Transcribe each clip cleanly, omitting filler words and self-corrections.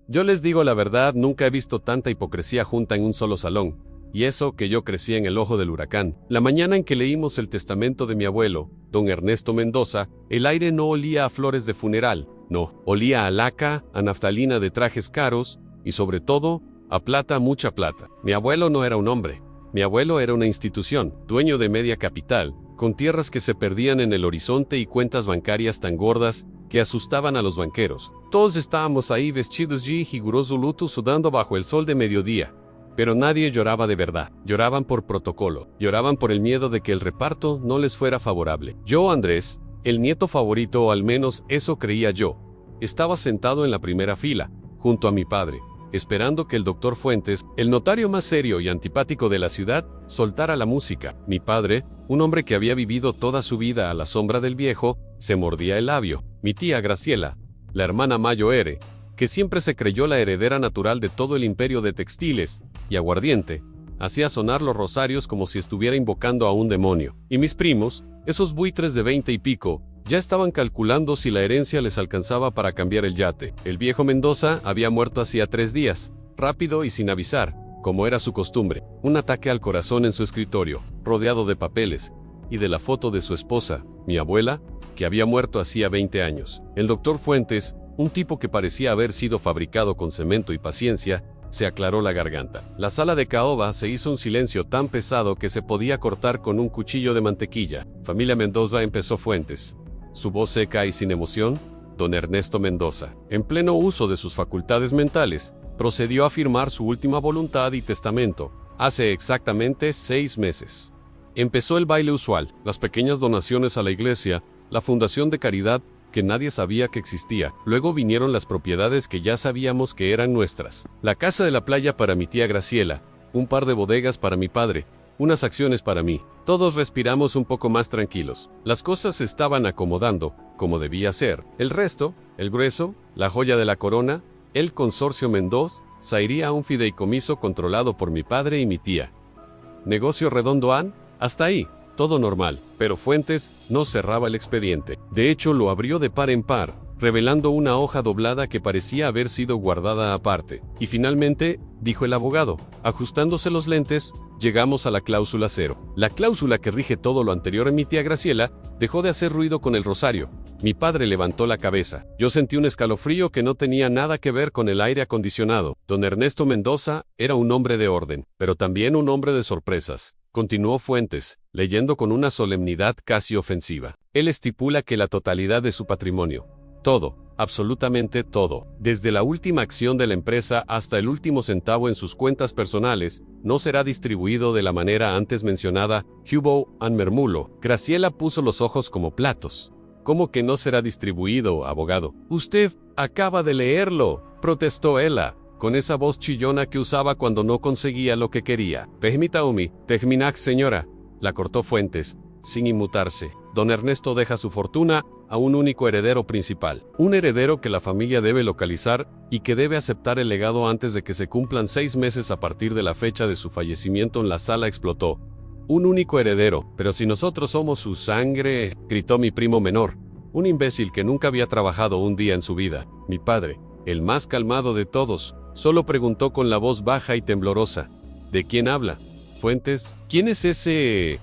Yo les digo la verdad, nunca he visto tanta hipocresía junta en un solo salón. Y eso que yo crecí en el ojo del huracán. La mañana en que leímos el testamento de mi abuelo, don Ernesto Mendoza, el aire no olía a flores de funeral, no, olía a laca, a naftalina de trajes caros, y sobre todo, a plata, mucha plata. Mi abuelo no era un hombre. Mi abuelo era una institución, dueño de media capital, con tierras que se perdían en el horizonte y cuentas bancarias tan gordas que asustaban a los banqueros. Todos estábamos ahí vestidos de riguroso luto sudando bajo el sol de mediodía. Pero nadie lloraba de verdad. Lloraban por protocolo. Lloraban por el miedo de que el reparto no les fuera favorable. Yo, Andrés, el nieto favorito, o al menos eso creía yo, estaba sentado en la primera fila, junto a mi padre, esperando que el doctor Fuentes, el notario más serio y antipático de la ciudad, soltara la música. Mi padre, un hombre que había vivido toda su vida a la sombra del viejo, se mordía el labio. Mi tía Graciela, la hermana Mayo R., que siempre se creyó la heredera natural de todo el imperio de textiles y aguardiente, hacía sonar los rosarios como si estuviera invocando a un demonio. Y mis primos, esos buitres de 20 y pico, ya estaban calculando si la herencia les alcanzaba para cambiar el yate. El viejo Mendoza había muerto hacía 3 días, rápido y sin avisar, como era su costumbre. Un ataque al corazón en su escritorio, rodeado de papeles, y de la foto de su esposa, mi abuela, que había muerto hacía 20 años. El doctor Fuentes, un tipo que parecía haber sido fabricado con cemento y paciencia, se aclaró la garganta. La sala de caoba se hizo un silencio tan pesado que se podía cortar con un cuchillo de mantequilla. Familia Mendoza, empezó Fuentes. Su voz seca y sin emoción, don Ernesto Mendoza, en pleno uso de sus facultades mentales, procedió a firmar su última voluntad y testamento, hace exactamente 6 meses. Empezó el baile usual, las pequeñas donaciones a la iglesia, la fundación de caridad, que nadie sabía que existía. Luego vinieron las propiedades que ya sabíamos que eran nuestras. La casa de la playa para mi tía Graciela, un par de bodegas para mi padre, unas acciones para mí. Todos respiramos un poco más tranquilos. Las cosas se estaban acomodando, como debía ser. El resto, el grueso, la joya de la corona, el consorcio Mendoza, se iría a un fideicomiso controlado por mi padre y mi tía. Negocio redondo, hasta ahí. Todo normal, pero Fuentes no cerraba el expediente. De hecho, lo abrió de par en par, revelando una hoja doblada que parecía haber sido guardada aparte. Y finalmente, dijo el abogado, ajustándose los lentes, llegamos a la cláusula 0. La cláusula que rige todo lo anterior en mi tía Graciela dejó de hacer ruido con el rosario. Mi padre levantó la cabeza. Yo sentí un escalofrío que no tenía nada que ver con el aire acondicionado. Don Ernesto Mendoza era un hombre de orden, pero también un hombre de sorpresas. Continuó Fuentes, leyendo con una solemnidad casi ofensiva. Él estipula que la totalidad de su patrimonio, todo, absolutamente todo, desde la última acción de la empresa hasta el último centavo en sus cuentas personales, no será distribuido de la manera antes mencionada. Hubo and Mermulo. Graciela puso los ojos como platos. ¿Cómo que no será distribuido, abogado? Usted acaba de leerlo, protestó ella, con esa voz chillona que usaba cuando no conseguía lo que quería. Permítame, terminar, señora, la cortó Fuentes, sin inmutarse. Don Ernesto deja su fortuna a un único heredero principal. Un heredero que la familia debe localizar y que debe aceptar el legado antes de que se cumplan 6 meses a partir de la fecha de su fallecimiento. En la sala explotó. Un único heredero, pero si nosotros somos su sangre, gritó mi primo menor, un imbécil que nunca había trabajado un día en su vida. Mi padre, el más calmado de todos, solo preguntó con la voz baja y temblorosa, ¿de quién habla? Fuentes, ¿quién es ese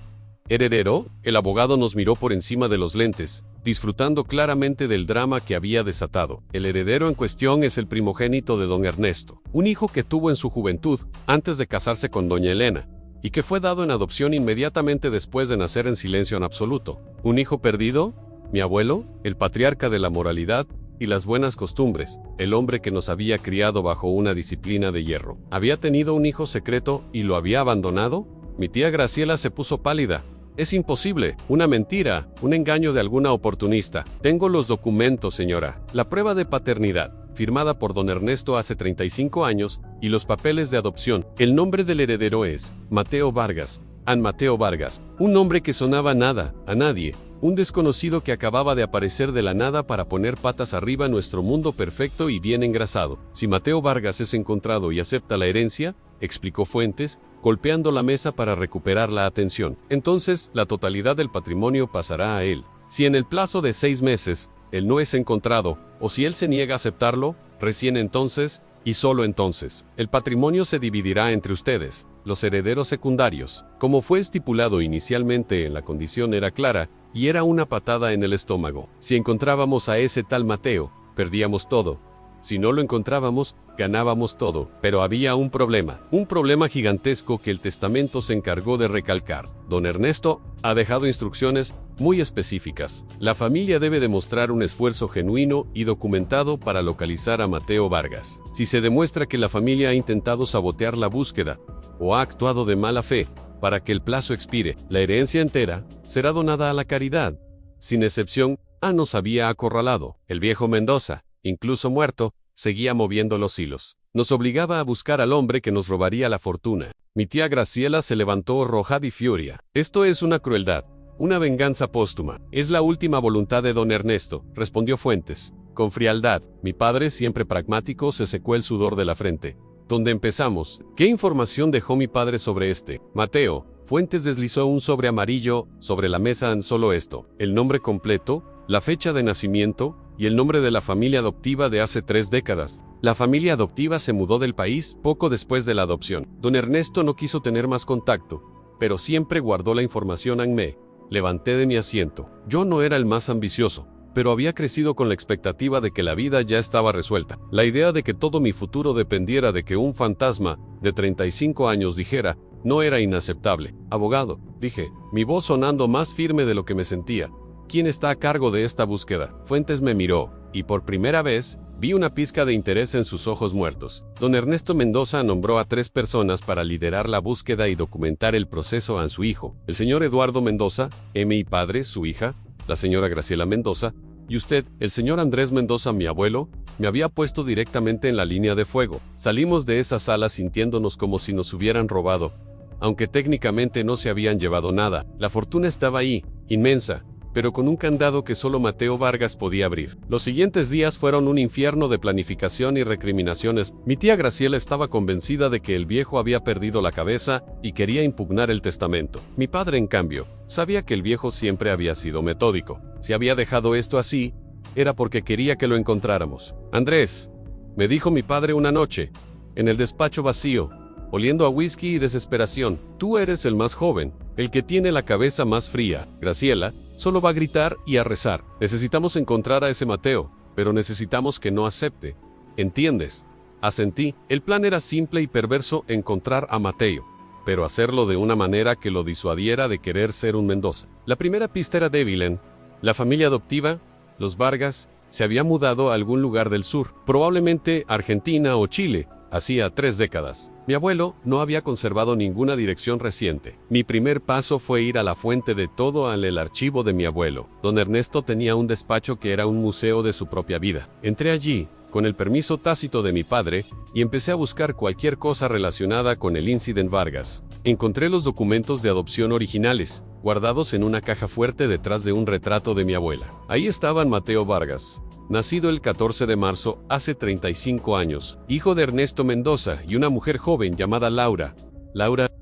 heredero? El abogado nos miró por encima de los lentes, disfrutando claramente del drama que había desatado. El heredero en cuestión es el primogénito de don Ernesto, un hijo que tuvo en su juventud, antes de casarse con doña Elena, y que fue dado en adopción inmediatamente después de nacer en silencio en absoluto. ¿Un hijo perdido? Mi abuelo, el patriarca de la moralidad y las buenas costumbres, el hombre que nos había criado bajo una disciplina de hierro, ¿había tenido un hijo secreto y lo había abandonado? Mi tía Graciela se puso pálida. Es imposible, una mentira, un engaño de alguna oportunista. Tengo los documentos, señora, la prueba de paternidad, firmada por don Ernesto hace 35 años, y los papeles de adopción. El nombre del heredero es Mateo Vargas, Mateo Vargas, un nombre que sonaba nada, a nadie. Un desconocido que acababa de aparecer de la nada para poner patas arriba a nuestro mundo perfecto y bien engrasado. Si Mateo Vargas es encontrado y acepta la herencia, explicó Fuentes, golpeando la mesa para recuperar la atención, entonces la totalidad del patrimonio pasará a él. Si en el plazo de 6 meses, él no es encontrado, o si él se niega a aceptarlo, Recién entonces, y solo entonces, el patrimonio se dividirá entre ustedes, los herederos secundarios. Como fue estipulado inicialmente, la condición era clara, y era una patada en el estómago. Si encontrábamos a ese tal Mateo, perdíamos todo. Si no lo encontrábamos, ganábamos todo. Pero había un problema gigantesco que el testamento se encargó de recalcar. Don Ernesto ha dejado instrucciones muy específicas. La familia debe demostrar un esfuerzo genuino y documentado para localizar a Mateo Vargas. Si se demuestra que la familia ha intentado sabotear la búsqueda o ha actuado de mala fe para que el plazo expire, la herencia entera será donada a la caridad. Sin excepción, nos había acorralado. El viejo Mendoza, incluso muerto, seguía moviendo los hilos. Nos obligaba a buscar al hombre que nos robaría la fortuna. Mi tía Graciela se levantó roja de furia. Esto es una crueldad, una venganza póstuma. Es la última voluntad de don Ernesto, respondió Fuentes. Con frialdad, mi padre, siempre pragmático, se secó el sudor de la frente. ¿Dónde empezamos? ¿Qué información dejó mi padre sobre este Mateo? Fuentes deslizó un sobre amarillo sobre la mesa. Solo esto: el nombre completo, la fecha de nacimiento y el nombre de la familia adoptiva de hace 3 décadas. La familia adoptiva se mudó del país poco después de la adopción. Don Ernesto no quiso tener más contacto, pero siempre guardó la información. Me levanté de mi asiento. Yo no era el más ambicioso, pero había crecido con la expectativa de que la vida ya estaba resuelta. La idea de que todo mi futuro dependiera de que un fantasma de 35 años dijera no era inaceptable. Abogado, dije, mi voz sonando más firme de lo que me sentía. ¿Quién está a cargo de esta búsqueda? Fuentes me miró, y por primera vez, vi una pizca de interés en sus ojos muertos. Don Ernesto Mendoza nombró a 3 personas para liderar la búsqueda y documentar el proceso. A su hijo, el señor Eduardo Mendoza, mi padre, su hija, la señora Graciela Mendoza, y usted, el señor Andrés Mendoza, mi abuelo, me había puesto directamente en la línea de fuego. Salimos de esa sala sintiéndonos como si nos hubieran robado. Aunque técnicamente no se habían llevado nada, la fortuna estaba ahí, inmensa, pero con un candado que solo Mateo Vargas podía abrir. Los siguientes días fueron un infierno de planificación y recriminaciones. Mi tía Graciela estaba convencida de que el viejo había perdido la cabeza y quería impugnar el testamento. Mi padre, en cambio, sabía que el viejo siempre había sido metódico. Si había dejado esto así, era porque quería que lo encontráramos. Andrés, me dijo mi padre una noche, en el despacho vacío, oliendo a whisky y desesperación, tú eres el más joven, el que tiene la cabeza más fría. Graciela solo va a gritar y a rezar. Necesitamos encontrar a ese Mateo, pero necesitamos que no acepte. ¿Entiendes? Asentí. El plan era simple y perverso: encontrar a Mateo, pero hacerlo de una manera que lo disuadiera de querer ser un Mendoza. La primera pista era débil. La familia adoptiva, los Vargas, se había mudado a algún lugar del sur, probablemente Argentina o Chile, hacía 3 décadas. Mi abuelo no había conservado ninguna dirección reciente. Mi primer paso fue ir a la fuente de todo, el archivo de mi abuelo. Don Ernesto tenía un despacho que era un museo de su propia vida. Entré allí, con el permiso tácito de mi padre, y empecé a buscar cualquier cosa relacionada con el incidente Vargas. Encontré los documentos de adopción originales, guardados en una caja fuerte detrás de un retrato de mi abuela. Ahí estaban Mateo Vargas, nacido el 14 de marzo, hace 35 años, hijo de Ernesto Mendoza y una mujer joven llamada Laura,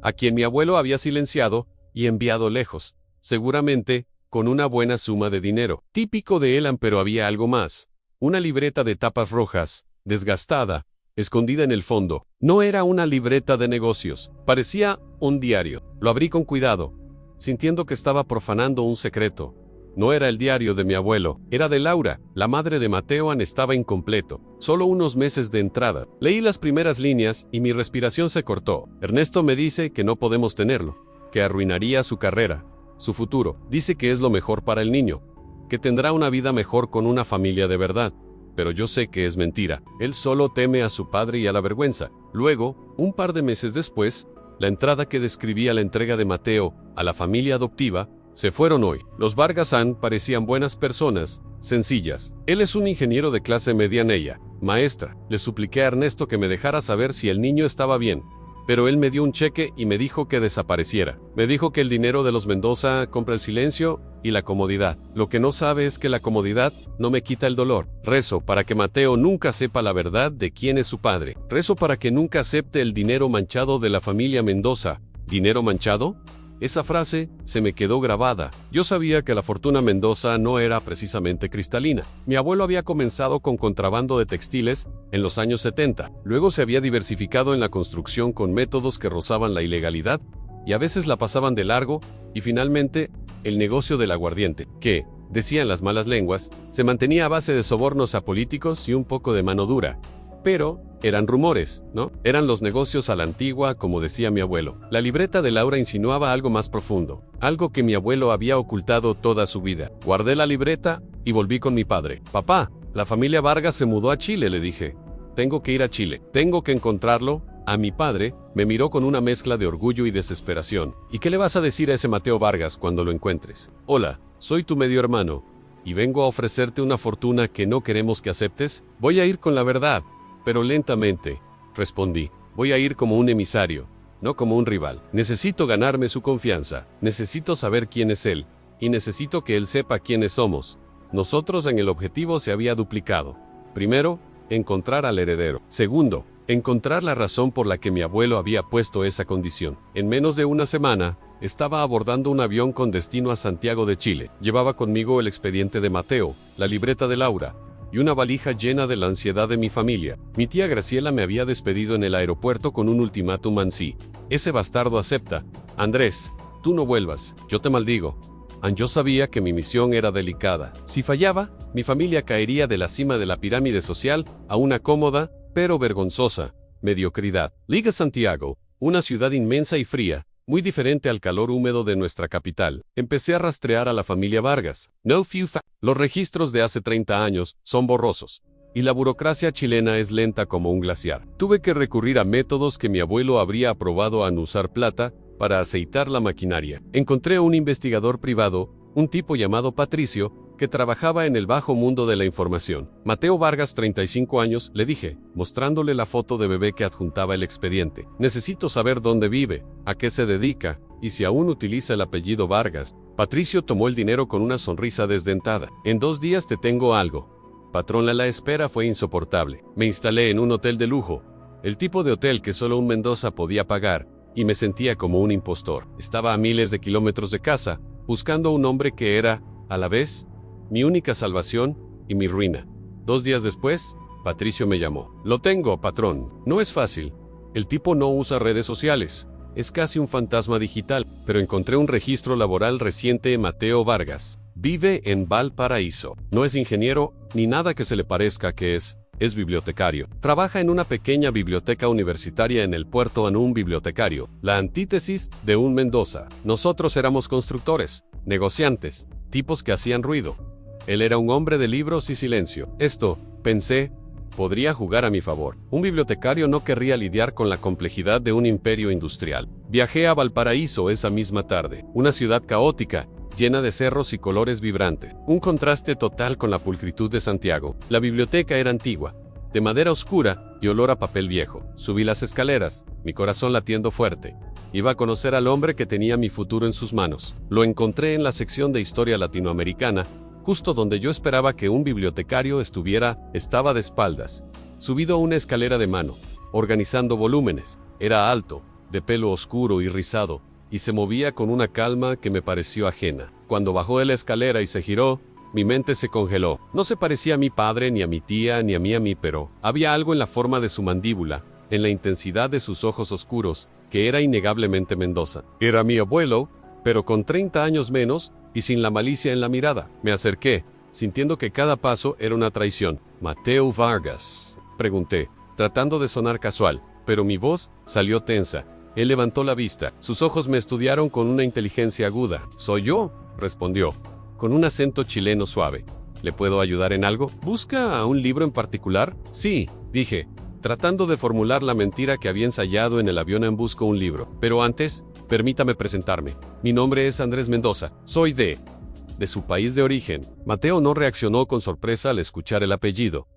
a quien mi abuelo había silenciado y enviado lejos, seguramente con una buena suma de dinero. Típico de él, pero había algo más. Una libreta de tapas rojas, desgastada, escondida en el fondo. No era una libreta de negocios, parecía un diario. Lo abrí con cuidado, sintiendo que estaba profanando un secreto. No era el diario de mi abuelo, era de Laura, la madre de Mateo. Estaba incompleto, solo unos meses de entrada. Leí las primeras líneas y mi respiración se cortó. Ernesto me dice que no podemos tenerlo, que arruinaría su carrera, su futuro. Dice que es lo mejor para el niño, que tendrá una vida mejor con una familia de verdad. Pero yo sé que es mentira. Él solo teme a su padre y a la vergüenza. Luego, un par de meses después, la entrada que describía la entrega de Mateo a la familia adoptiva, se fueron hoy. Los Vargas parecían buenas personas, sencillas. Él es un ingeniero de clase media. Ella, maestra. Le supliqué a Ernesto que me dejara saber si el niño estaba bien, pero él me dio un cheque y me dijo que desapareciera. Me dijo que el dinero de los Mendoza compra el silencio y la comodidad. Lo que no sabe es que la comodidad no me quita el dolor. Rezo para que Mateo nunca sepa la verdad de quién es su padre. Rezo para que nunca acepte el dinero manchado de la familia Mendoza. ¿Dinero manchado? Esa frase se me quedó grabada. Yo sabía que la fortuna Mendoza no era precisamente cristalina. Mi abuelo había comenzado con contrabando de textiles en los años 70. Luego se había diversificado en la construcción con métodos que rozaban la ilegalidad y a veces la pasaban de largo, y finalmente, el negocio del aguardiente, que, decían las malas lenguas, se mantenía a base de sobornos a políticos y un poco de mano dura. Pero eran rumores, ¿no? Eran los negocios a la antigua, como decía mi abuelo. La libreta de Laura insinuaba algo más profundo, algo que mi abuelo había ocultado toda su vida. Guardé la libreta y volví con mi padre. Papá, la familia Vargas se mudó a Chile, le dije. Tengo que ir a Chile. Tengo que encontrarlo. A mi padre me miró con una mezcla de orgullo y desesperación. ¿Y qué le vas a decir a ese Mateo Vargas cuando lo encuentres? Hola, soy tu medio hermano, y vengo a ofrecerte una fortuna que no queremos que aceptes. Voy a ir con la verdad, pero lentamente, respondí. Voy a ir como un emisario, no como un rival. Necesito ganarme su confianza, necesito saber quién es él, y necesito que él sepa quiénes somos. Nosotros en el objetivo se había duplicado. Primero, encontrar al heredero. Segundo, encontrar la razón por la que mi abuelo había puesto esa condición. En menos de una semana, estaba abordando un avión con destino a Santiago de Chile. Llevaba conmigo el expediente de Mateo, la libreta de Laura, y una valija llena de la ansiedad de mi familia. Mi tía Graciela me había despedido en el aeropuerto con un ultimátum ansí. Ese bastardo acepta. Andrés, tú no vuelvas, yo te maldigo. Yo sabía que mi misión era delicada. Si fallaba, mi familia caería de la cima de la pirámide social a una cómoda, pero vergonzosa, mediocridad. Liga Santiago, una ciudad inmensa y fría, muy diferente al calor húmedo de nuestra capital. Empecé a rastrear a la familia Vargas. Los registros de hace 30 años son borrosos, y la burocracia chilena es lenta como un glaciar. Tuve que recurrir a métodos que mi abuelo habría aprobado a usar plata para aceitar la maquinaria. Encontré un investigador privado, un tipo llamado Patricio, que trabajaba en el bajo mundo de la información. Mateo Vargas, 35 años, le dije, mostrándole la foto de bebé que adjuntaba el expediente. Necesito saber dónde vive, a qué se dedica, y si aún utiliza el apellido Vargas. Patricio tomó el dinero con una sonrisa desdentada. En 2 días te tengo algo. Patrón, la espera fue insoportable. Me instalé en un hotel de lujo, el tipo de hotel que solo un Mendoza podía pagar, y me sentía como un impostor. Estaba a miles de kilómetros de casa, buscando a un hombre que era, a la vez, mi única salvación y mi ruina. 2 días después, Patricio me llamó. Lo tengo, patrón. No es fácil. El tipo no usa redes sociales. Es casi un fantasma digital, pero encontré un registro laboral reciente. Mateo Vargas vive en Valparaíso. No es ingeniero, ni nada que se le parezca que es bibliotecario. Trabaja en una pequeña biblioteca universitaria en el puerto. Un bibliotecario, la antítesis de un Mendoza. Nosotros éramos constructores, negociantes, tipos que hacían ruido. Él era un hombre de libros y silencio. Esto, pensé, podría jugar a mi favor. Un bibliotecario no querría lidiar con la complejidad de un imperio industrial. Viajé a Valparaíso esa misma tarde, una ciudad caótica, llena de cerros y colores vibrantes. Un contraste total con la pulcritud de Santiago. La biblioteca era antigua, de madera oscura y olor a papel viejo. Subí las escaleras, mi corazón latiendo fuerte. Iba a conocer al hombre que tenía mi futuro en sus manos. Lo encontré en la sección de historia latinoamericana, justo donde yo esperaba que un bibliotecario estuviera. Estaba de espaldas, subido a una escalera de mano, organizando volúmenes. Era alto, de pelo oscuro y rizado, y se movía con una calma que me pareció ajena. Cuando bajó de la escalera y se giró, mi mente se congeló. No se parecía a mi padre, ni a mi tía, ni a mí, pero había algo en la forma de su mandíbula, en la intensidad de sus ojos oscuros, que era innegablemente Mendoza. Era mi abuelo, pero con 30 años menos, y sin la malicia en la mirada. Me acerqué, sintiendo que cada paso era una traición. «Mateo Vargas», pregunté, tratando de sonar casual, pero mi voz salió tensa. Él levantó la vista. Sus ojos me estudiaron con una inteligencia aguda. «¿Soy yo?», respondió, con un acento chileno suave. «¿Le puedo ayudar en algo? ¿Busca a un libro en particular?» «Sí», dije, tratando de formular la mentira que había ensayado en el avión. Busco un libro. Pero antes, permítame presentarme. Mi nombre es Andrés Mendoza. Soy de su país de origen. Mateo no reaccionó con sorpresa al escuchar el apellido.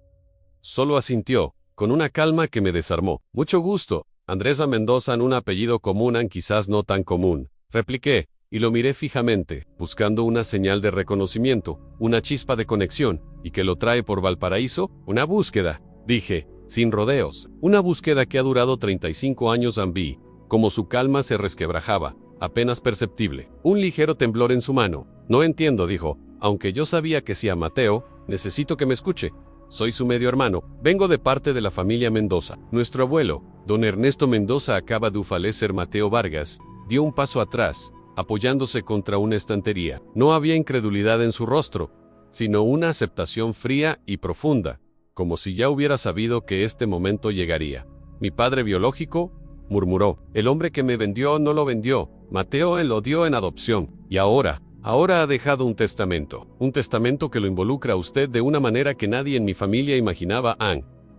Solo asintió, con una calma que me desarmó. «Mucho gusto. Andrés Mendoza, un apellido común, quizás no tan común», repliqué, y lo miré fijamente, buscando una señal de reconocimiento, una chispa de conexión. «¿Y qué lo trae por Valparaíso?» «Una búsqueda», dije, sin rodeos. «Una búsqueda que ha durado 35 años». Vi como su calma se resquebrajaba, apenas perceptible. Un ligero temblor en su mano. No entiendo, dijo, aunque yo sabía que sí a Mateo, necesito que me escuche. Soy su medio hermano, vengo de parte de la familia Mendoza. Nuestro abuelo, don Ernesto Mendoza acaba de falecer. Mateo Vargas dio un paso atrás, apoyándose contra una estantería. No había incredulidad en su rostro, sino una aceptación fría y profunda, como si ya hubiera sabido que este momento llegaría. Mi padre biológico, murmuró, el hombre que me vendió no lo vendió, Mateo él lo dio en adopción, y ahora ha dejado un testamento que lo involucra a usted de una manera que nadie en mi familia imaginaba.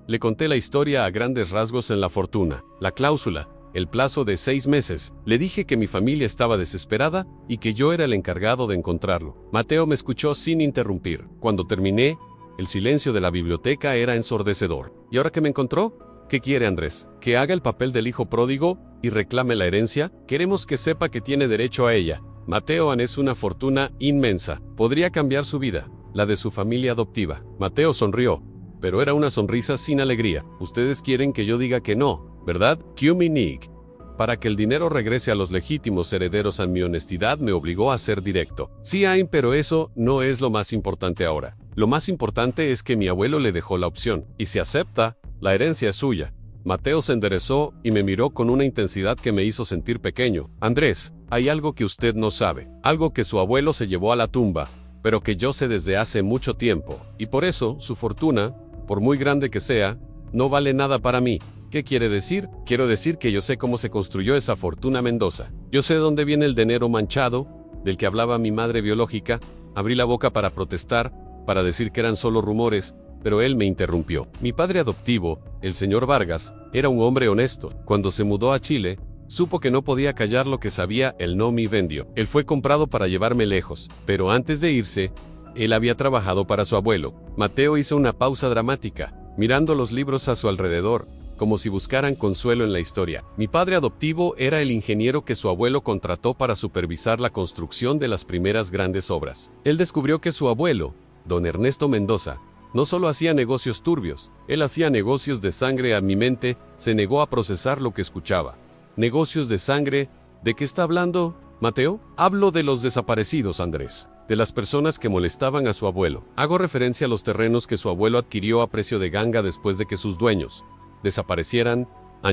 Le conté la historia a grandes rasgos en la fortuna, la cláusula, el plazo de 6 meses. Le dije que mi familia estaba desesperada y que yo era el encargado de encontrarlo. Mateo me escuchó sin interrumpir. Cuando terminé, el silencio de la biblioteca era ensordecedor. ¿Y ahora que me encontró? ¿Qué quiere Andrés? ¿Que haga el papel del hijo pródigo y reclame la herencia? Queremos que sepa que tiene derecho a ella. Mateo es una fortuna inmensa. Podría cambiar su vida, la de su familia adoptiva. Mateo sonrió, pero era una sonrisa sin alegría. Ustedes quieren que yo diga que no, ¿verdad? Cuminig. Para que el dinero regrese a los legítimos herederos. Mi honestidad me obligó a ser directo. Sí, pero eso no es lo más importante ahora. Lo más importante es que mi abuelo le dejó la opción, y si acepta, la herencia es suya. Mateo se enderezó y me miró con una intensidad que me hizo sentir pequeño. Andrés, hay algo que usted no sabe, algo que su abuelo se llevó a la tumba, pero que yo sé desde hace mucho tiempo, y por eso su fortuna, por muy grande que sea, no vale nada para mí. ¿Qué quiere decir? Quiero decir que yo sé cómo se construyó esa fortuna Mendoza. Yo sé dónde viene el dinero manchado, del que hablaba mi madre biológica. Abrí la boca para protestar, para decir que eran solo rumores, pero él me interrumpió. Mi padre adoptivo, el señor Vargas, era un hombre honesto. Cuando se mudó a Chile, supo que no podía callar lo que sabía. Él no me vendió. Él fue comprado para llevarme lejos, pero antes de irse, él había trabajado para su abuelo. Mateo hizo una pausa dramática, mirando los libros a su alrededor, como si buscaran consuelo en la historia. Mi padre adoptivo era el ingeniero que su abuelo contrató para supervisar la construcción de las primeras grandes obras. Él descubrió que su abuelo, don Ernesto Mendoza, no solo hacía negocios turbios, él hacía negocios de sangre. A mi mente se negó a procesar lo que escuchaba. ¿Negocios de sangre? ¿De qué está hablando, Mateo? Hablo de los desaparecidos, Andrés. De las personas que molestaban a su abuelo. Hago referencia a los terrenos que su abuelo adquirió a precio de ganga después de que sus dueños desaparecieran.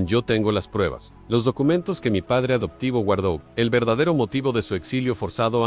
Yo tengo las pruebas. Los documentos que mi padre adoptivo guardó. El verdadero motivo de su exilio forzado.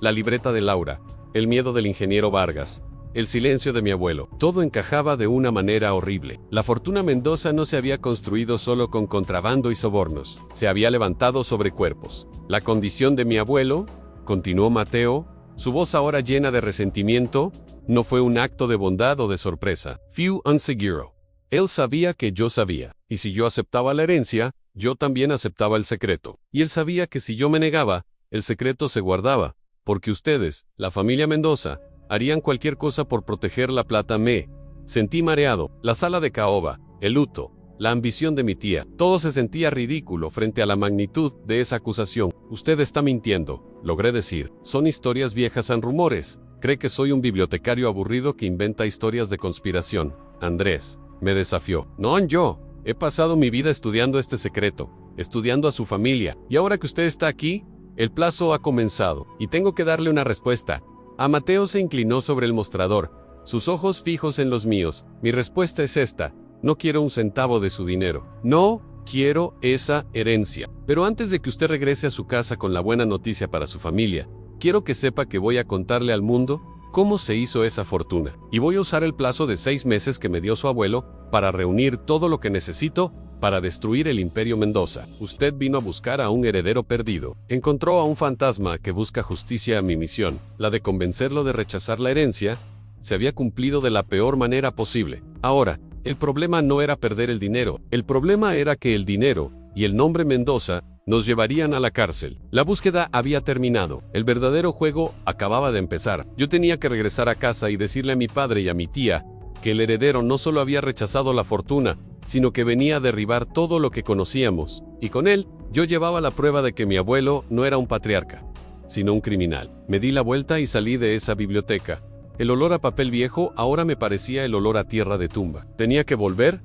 La libreta de Laura. El miedo del ingeniero Vargas. El silencio de mi abuelo. Todo encajaba de una manera horrible. La fortuna Mendoza no se había construido solo con contrabando y sobornos. Se había levantado sobre cuerpos. La condición de mi abuelo, continuó Mateo, su voz ahora llena de resentimiento, no fue un acto de bondad o de sorpresa. Few unseguro. Él sabía que yo sabía. Y si yo aceptaba la herencia, yo también aceptaba el secreto. Y él sabía que si yo me negaba, el secreto se guardaba. Porque ustedes, la familia Mendoza, harían cualquier cosa por proteger la plata. Me sentí mareado. La sala de caoba, el luto, la ambición de mi tía. Todo se sentía ridículo frente a la magnitud de esa acusación. Usted está mintiendo, logré decir. Son historias viejas, son rumores. Cree que soy un bibliotecario aburrido que inventa historias de conspiración. Andrés me desafió. No, yo he pasado mi vida estudiando este secreto, estudiando a su familia. Y ahora que usted está aquí, el plazo ha comenzado, y tengo que darle una respuesta. A Mateo se inclinó sobre el mostrador, sus ojos fijos en los míos. Mi respuesta es esta: no quiero un centavo de su dinero. No quiero esa herencia. Pero antes de que usted regrese a su casa con la buena noticia para su familia, quiero que sepa que voy a contarle al mundo cómo se hizo esa fortuna. Y voy a usar el plazo de 6 meses que me dio su abuelo para reunir todo lo que necesito para destruir el imperio Mendoza. Usted vino a buscar a un heredero perdido. Encontró a un fantasma que busca justicia. Mi misión, la de convencerlo de rechazar la herencia, se había cumplido de la peor manera posible. Ahora, el problema no era perder el dinero. El problema era que el dinero y el nombre Mendoza nos llevarían a la cárcel. La búsqueda había terminado. El verdadero juego acababa de empezar. Yo tenía que regresar a casa y decirle a mi padre y a mi tía que el heredero no solo había rechazado la fortuna, sino que venía a derribar todo lo que conocíamos. Y con él, yo llevaba la prueba de que mi abuelo no era un patriarca, sino un criminal. Me di la vuelta y salí de esa biblioteca. El olor a papel viejo ahora me parecía el olor a tierra de tumba. Tenía que volver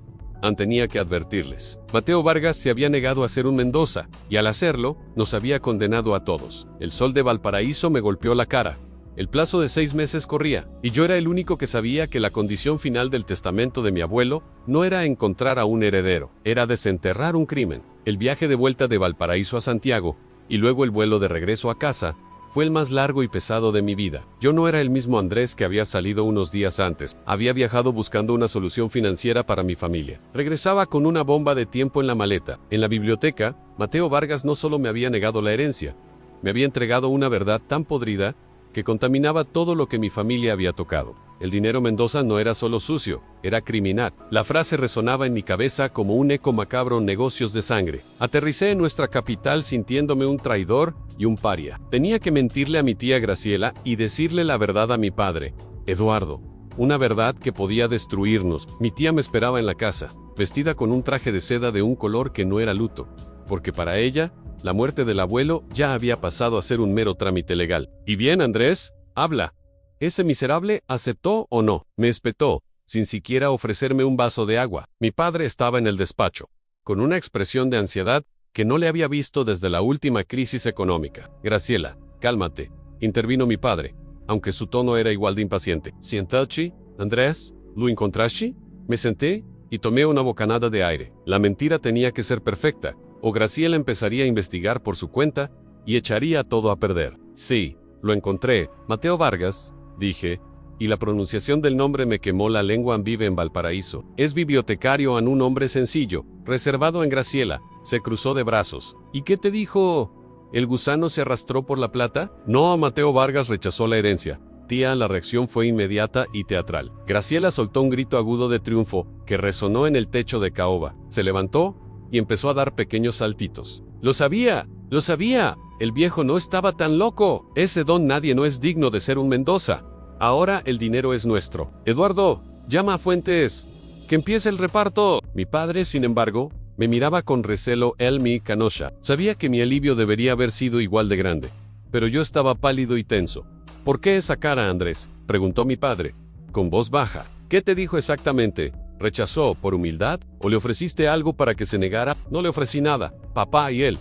Tenía que advertirles. Mateo Vargas se había negado a ser un Mendoza, y al hacerlo, nos había condenado a todos. El sol de Valparaíso me golpeó la cara. El plazo de 6 meses corría, y yo era el único que sabía que la condición final del testamento de mi abuelo no era encontrar a un heredero, era desenterrar un crimen. El viaje de vuelta de Valparaíso a Santiago, y luego el vuelo de regreso a casa, fue el más largo y pesado de mi vida. Yo no era el mismo Andrés que había salido unos días antes. Había viajado buscando una solución financiera para mi familia. Regresaba con una bomba de tiempo en la maleta. En la biblioteca, Mateo Vargas no solo me había negado la herencia, me había entregado una verdad tan podrida que contaminaba todo lo que mi familia había tocado. El dinero Mendoza no era solo sucio, era criminal. La frase resonaba en mi cabeza como un eco macabro: negocios de sangre. Aterricé en nuestra capital sintiéndome un traidor y un paria. Tenía que mentirle a mi tía Graciela y decirle la verdad a mi padre, Eduardo. Una verdad que podía destruirnos. Mi tía me esperaba en la casa, vestida con un traje de seda de un color que no era luto, porque para ella, la muerte del abuelo ya había pasado a ser un mero trámite legal. ¿Y bien, Andrés? Habla. ¿Ese miserable aceptó o no? Me espetó, sin siquiera ofrecerme un vaso de agua. Mi padre estaba en el despacho, con una expresión de ansiedad que no le había visto desde la última crisis económica. Graciela, cálmate, intervino mi padre, aunque su tono era igual de impaciente. ¿Siéntate, Andrés? ¿Lo encontraste? Me senté y tomé una bocanada de aire. La mentira tenía que ser perfecta, o Graciela empezaría a investigar por su cuenta y echaría todo a perder. Sí, lo encontré. Mateo Vargas, dije, y la pronunciación del nombre me quemó la lengua. Vive en Valparaíso. Es bibliotecario, un hombre sencillo, reservado en Graciela. Se cruzó de brazos. ¿Y qué te dijo? ¿El gusano se arrastró por la plata? No, Mateo Vargas rechazó la herencia. Tía, la reacción fue inmediata y teatral. Graciela soltó un grito agudo de triunfo que resonó en el techo de caoba. Se levantó y empezó a dar pequeños saltitos. ¡Lo sabía! ¡Lo sabía! El viejo no estaba tan loco. Ese don nadie no es digno de ser un Mendoza. Ahora el dinero es nuestro. Eduardo, llama a Fuentes. ¡Que empiece el reparto! Mi padre, sin embargo, me miraba con recelo. Él mi canocha. Sabía que mi alivio debería haber sido igual de grande, pero yo estaba pálido y tenso. ¿Por qué esa cara, Andrés?, preguntó mi padre, con voz baja. ¿Qué te dijo exactamente? ¿Rechazó por humildad o le ofreciste algo para que se negara? No le ofrecí nada, papá, y él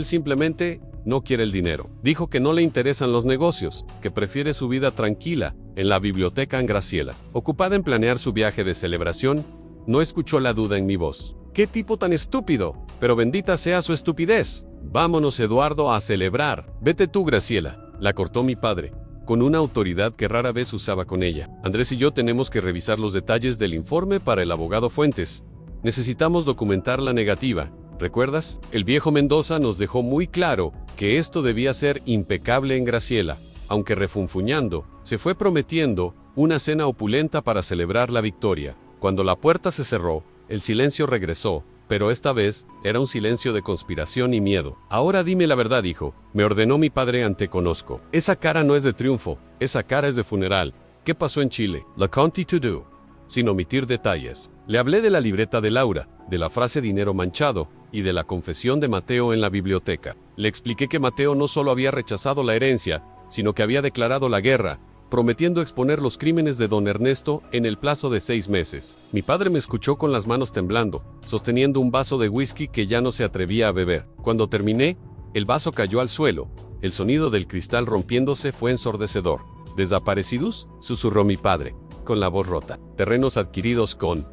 simplemente no quiere el dinero. Dijo que no le interesan los negocios, que prefiere su vida tranquila en la biblioteca en Graciela. Ocupada en planear su viaje de celebración, no escuchó la duda en mi voz. ¡Qué tipo tan estúpido! Pero bendita sea su estupidez. Vámonos, Eduardo, a celebrar. Vete tú, Graciela, la cortó mi padre, con una autoridad que rara vez usaba con ella. Andrés y yo tenemos que revisar los detalles del informe para el abogado Fuentes. Necesitamos documentar la negativa. ¿Recuerdas? El viejo Mendoza nos dejó muy claro que esto debía ser impecable en Graciela, aunque refunfuñando, se fue prometiendo una cena opulenta para celebrar la victoria. Cuando la puerta se cerró, el silencio regresó, pero esta vez era un silencio de conspiración y miedo. Ahora dime la verdad, hijo, me ordenó mi padre ante Conozco. Esa cara no es de triunfo, esa cara es de funeral. ¿Qué pasó en Chile? La County to do. Sin omitir detalles. Le hablé de la libreta de Laura, de la frase dinero manchado, y de la confesión de Mateo en la biblioteca. Le expliqué que Mateo no solo había rechazado la herencia, sino que había declarado la guerra, prometiendo exponer los crímenes de don Ernesto en el plazo de 6 meses. Mi padre me escuchó con las manos temblando, sosteniendo un vaso de whisky que ya no se atrevía a beber. Cuando terminé, el vaso cayó al suelo. El sonido del cristal rompiéndose fue ensordecedor. ¿Desaparecidos?, susurró mi padre, con la voz rota. ¿Terrenos adquiridos con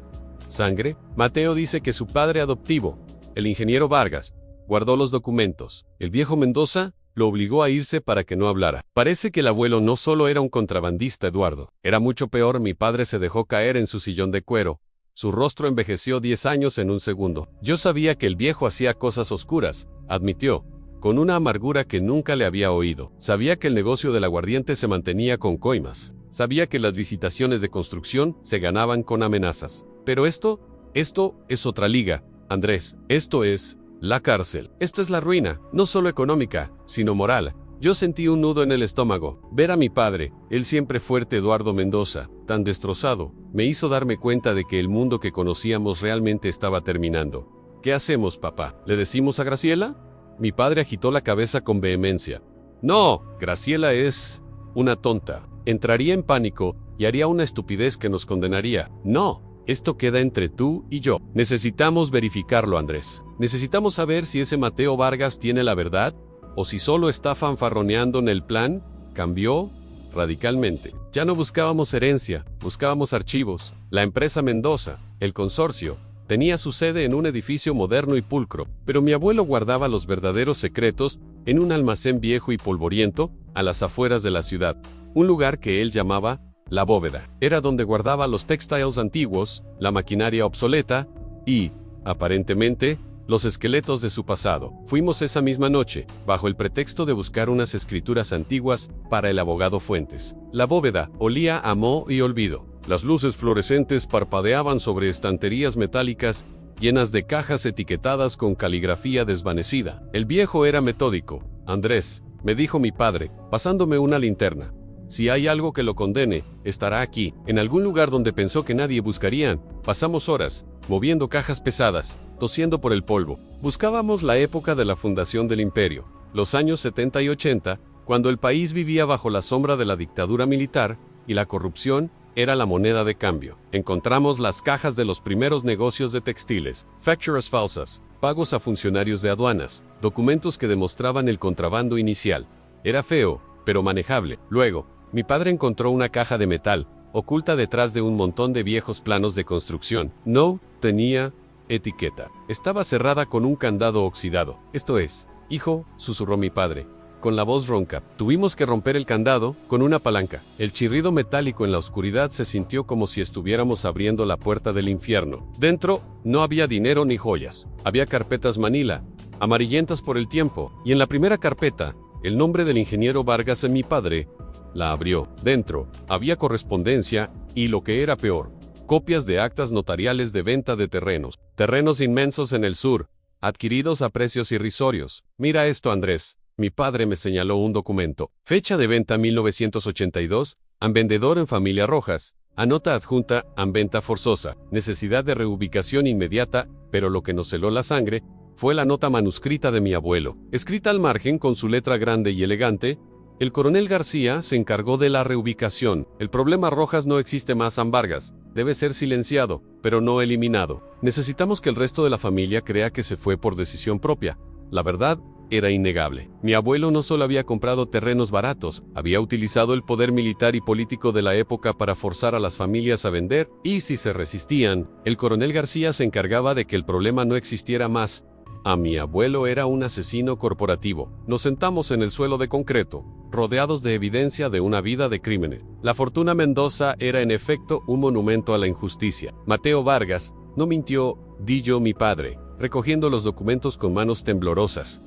sangre? Mateo dice que su padre adoptivo, el ingeniero Vargas, guardó los documentos. El viejo Mendoza lo obligó a irse para que no hablara. Parece que el abuelo no solo era un contrabandista, Eduardo. Era mucho peor. Mi padre se dejó caer en su sillón de cuero. Su rostro envejeció 10 años en un segundo. Yo sabía que el viejo hacía cosas oscuras, admitió, con una amargura que nunca le había oído. Sabía que el negocio del aguardiente se mantenía con coimas. Sabía que las licitaciones de construcción se ganaban con amenazas. Pero esto es otra liga, Andrés. Esto es la cárcel. Esto es la ruina, no solo económica, sino moral. Yo sentí un nudo en el estómago. Ver a mi padre, el siempre fuerte Eduardo Mendoza, tan destrozado, me hizo darme cuenta de que el mundo que conocíamos realmente estaba terminando. ¿Qué hacemos, papá? ¿Le decimos a Graciela? Mi padre agitó la cabeza con vehemencia. No, Graciela es una tonta. Entraría en pánico y haría una estupidez que nos condenaría. No, Esto queda entre tú y yo. Necesitamos verificarlo, Andrés. Necesitamos saber si ese Mateo Vargas tiene la verdad o si solo está fanfarroneando en el plan. Cambió radicalmente. Ya no buscábamos herencia, buscábamos archivos. La empresa Mendoza, el consorcio, tenía su sede en un edificio moderno y pulcro, pero mi abuelo guardaba los verdaderos secretos en un almacén viejo y polvoriento a las afueras de la ciudad, un lugar que él llamaba la bóveda. Era donde guardaba los textiles antiguos, la maquinaria obsoleta y, aparentemente, los esqueletos de su pasado. Fuimos esa misma noche, bajo el pretexto de buscar unas escrituras antiguas para el abogado Fuentes. La bóveda olía a moho y olvido. Las luces fluorescentes parpadeaban sobre estanterías metálicas llenas de cajas etiquetadas con caligrafía desvanecida. El viejo era metódico. Andrés, me dijo mi padre, pasándome una linterna. Si hay algo que lo condene, estará aquí, en algún lugar donde pensó que nadie buscaría. Pasamos horas, moviendo cajas pesadas, tosiendo por el polvo. Buscábamos la época de la fundación del imperio, los años 70 y 80, cuando el país vivía bajo la sombra de la dictadura militar y la corrupción era la moneda de cambio. Encontramos las cajas de los primeros negocios de textiles, facturas falsas, pagos a funcionarios de aduanas, documentos que demostraban el contrabando inicial. Era feo, pero manejable. Luego, mi padre encontró una caja de metal, oculta detrás de un montón de viejos planos de construcción. No tenía etiqueta. Estaba cerrada con un candado oxidado. Esto es, hijo, susurró mi padre, con la voz ronca. Tuvimos que romper el candado con una palanca. El chirrido metálico en la oscuridad se sintió como si estuviéramos abriendo la puerta del infierno. Dentro no había dinero ni joyas. Había carpetas Manila, amarillentas por el tiempo, y en la primera carpeta, el nombre del ingeniero Vargas mi padre. La abrió. Dentro había correspondencia y, lo que era peor, copias de actas notariales de venta de terrenos inmensos en el sur, adquiridos a precios irrisorios. Mira esto, Andrés. Mi padre me señaló un documento. Fecha de venta 1982, an vendedor en familia Rojas. Anota adjunta, an venta forzosa. Necesidad de reubicación inmediata, pero lo que nos heló la sangre fue la nota manuscrita de mi abuelo. Escrita al margen con su letra grande y elegante, el coronel García se encargó de la reubicación. El problema Rojas no existe más, San Vargas. Debe ser silenciado, pero no eliminado. Necesitamos que el resto de la familia crea que se fue por decisión propia. La verdad era innegable. Mi abuelo no solo había comprado terrenos baratos, había utilizado el poder militar y político de la época para forzar a las familias a vender, y si se resistían, el coronel García se encargaba de que el problema no existiera más. A mi abuelo era un asesino corporativo. Nos sentamos en el suelo de concreto, rodeados de evidencia de una vida de crímenes. La fortuna Mendoza era en efecto un monumento a la injusticia. Mateo Vargas no mintió, di yo mi padre, recogiendo los documentos con manos temblorosas.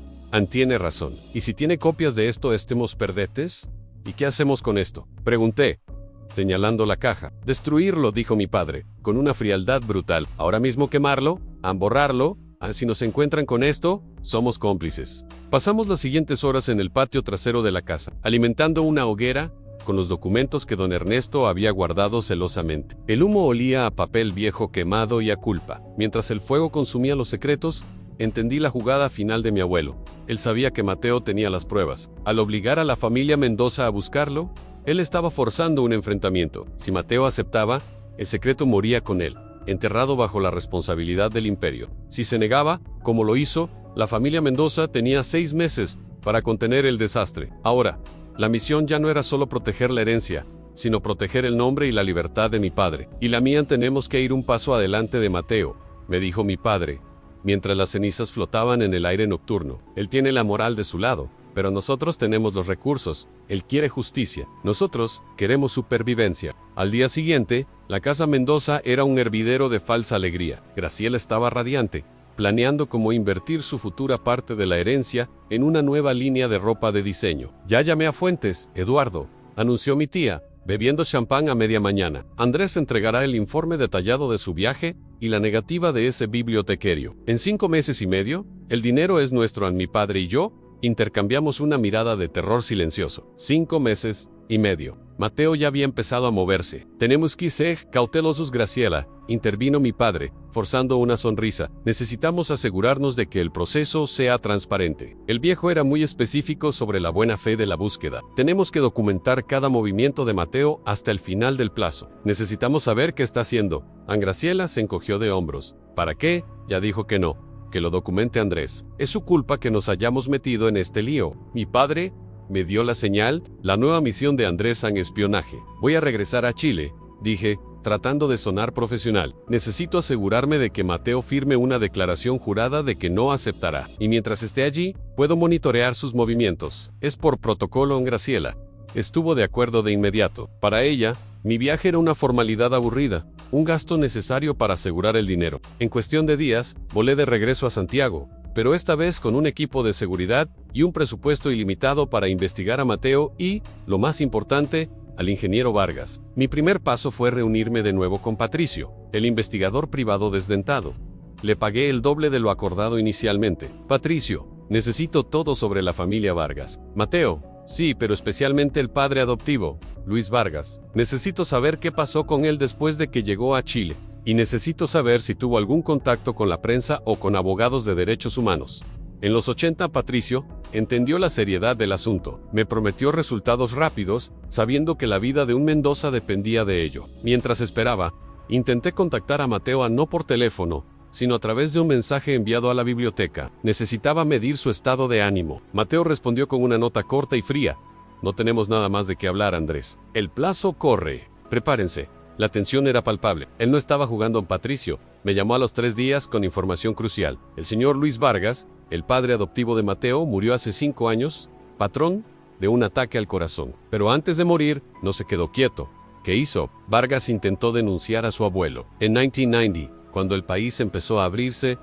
Tiene razón. ¿Y si tiene copias de esto, estemos perdetes? ¿Y qué hacemos con esto? Pregunté, señalando la caja. Destruirlo, dijo mi padre, con una frialdad brutal. Ahora mismo quemarlo, borrarlo. Si nos encuentran con esto, somos cómplices. Pasamos las siguientes horas en el patio trasero de la casa, alimentando una hoguera con los documentos que don Ernesto había guardado celosamente. El humo olía a papel viejo quemado y a culpa. Mientras el fuego consumía los secretos, entendí la jugada final de mi abuelo. Él sabía que Mateo tenía las pruebas. Al obligar a la familia Mendoza a buscarlo, él estaba forzando un enfrentamiento. Si Mateo aceptaba, el secreto moría con él, enterrado bajo la responsabilidad del imperio. Si se negaba, como lo hizo, la familia Mendoza tenía 6 meses para contener el desastre. Ahora, la misión ya no era solo proteger la herencia, sino proteger el nombre y la libertad de mi padre. Y la mía. Tenemos que ir un paso adelante de Mateo, me dijo mi padre, mientras las cenizas flotaban en el aire nocturno. Él tiene la moral de su lado, pero nosotros tenemos los recursos. Él quiere justicia. Nosotros queremos supervivencia. Al día siguiente, la casa Mendoza era un hervidero de falsa alegría. Graciela estaba radiante, planeando cómo invertir su futura parte de la herencia en una nueva línea de ropa de diseño. Ya llamé a Fuentes, Eduardo, anunció mi tía, bebiendo champán a media mañana. Andrés entregará el informe detallado de su viaje y la negativa de ese bibliotecario. En 5 meses y medio, el dinero es nuestro. Mi padre y yo intercambiamos una mirada de terror silencioso. 5 meses y medio. Mateo ya había empezado a moverse. Tenemos que ser cautelosos, Graciela, intervino mi padre, forzando una sonrisa. Necesitamos asegurarnos de que el proceso sea transparente. El viejo era muy específico sobre la buena fe de la búsqueda. Tenemos que documentar cada movimiento de Mateo hasta el final del plazo. Necesitamos saber qué está haciendo. Graciela se encogió de hombros. ¿Para qué? Ya dijo que no. Que lo documente Andrés. Es su culpa que nos hayamos metido en este lío. Mi padre me dio la señal, la nueva misión de Andrés en espionaje. Voy a regresar a Chile, dije, tratando de sonar profesional. Necesito asegurarme de que Mateo firme una declaración jurada de que no aceptará. Y mientras esté allí, puedo monitorear sus movimientos. Es por protocolo, Graciela. Estuvo de acuerdo de inmediato. Para ella, mi viaje era una formalidad aburrida, un gasto necesario para asegurar el dinero. En cuestión de días, volé de regreso a Santiago, pero esta vez con un equipo de seguridad y un presupuesto ilimitado para investigar a Mateo y, lo más importante, al ingeniero Vargas. Mi primer paso fue reunirme de nuevo con Patricio, el investigador privado desdentado. Le pagué el doble de lo acordado inicialmente. Patricio, necesito todo sobre la familia Vargas. Mateo, sí, pero especialmente el padre adoptivo, Luis Vargas. Necesito saber qué pasó con él después de que llegó a Chile. Y necesito saber si tuvo algún contacto con la prensa o con abogados de derechos humanos. En los 80, Patricio entendió la seriedad del asunto. Me prometió resultados rápidos, sabiendo que la vida de un Mendoza dependía de ello. Mientras esperaba, intenté contactar a Mateo no por teléfono, sino a través de un mensaje enviado a la biblioteca. Necesitaba medir su estado de ánimo. Mateo respondió con una nota corta y fría. No tenemos nada más de qué hablar, Andrés. El plazo corre. Prepárense. La tensión era palpable. Él no estaba jugando a Patricio. Me llamó a los 3 días con información crucial. El señor Luis Vargas, el padre adoptivo de Mateo, murió hace 5 años, patrón de un ataque al corazón. Pero antes de morir, no se quedó quieto. ¿Qué hizo? Vargas intentó denunciar a su abuelo. En 1990, cuando el país empezó a abrirse,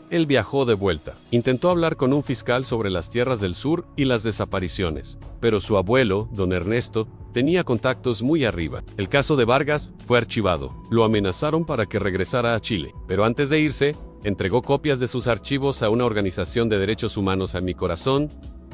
él viajó de vuelta. Intentó hablar con un fiscal sobre las tierras del sur y las desapariciones. Pero su abuelo, don Ernesto, tenía contactos muy arriba. El caso de Vargas fue archivado. Lo amenazaron para que regresara a Chile. Pero antes de irse, entregó copias de sus archivos a una organización de derechos humanos. A mi corazón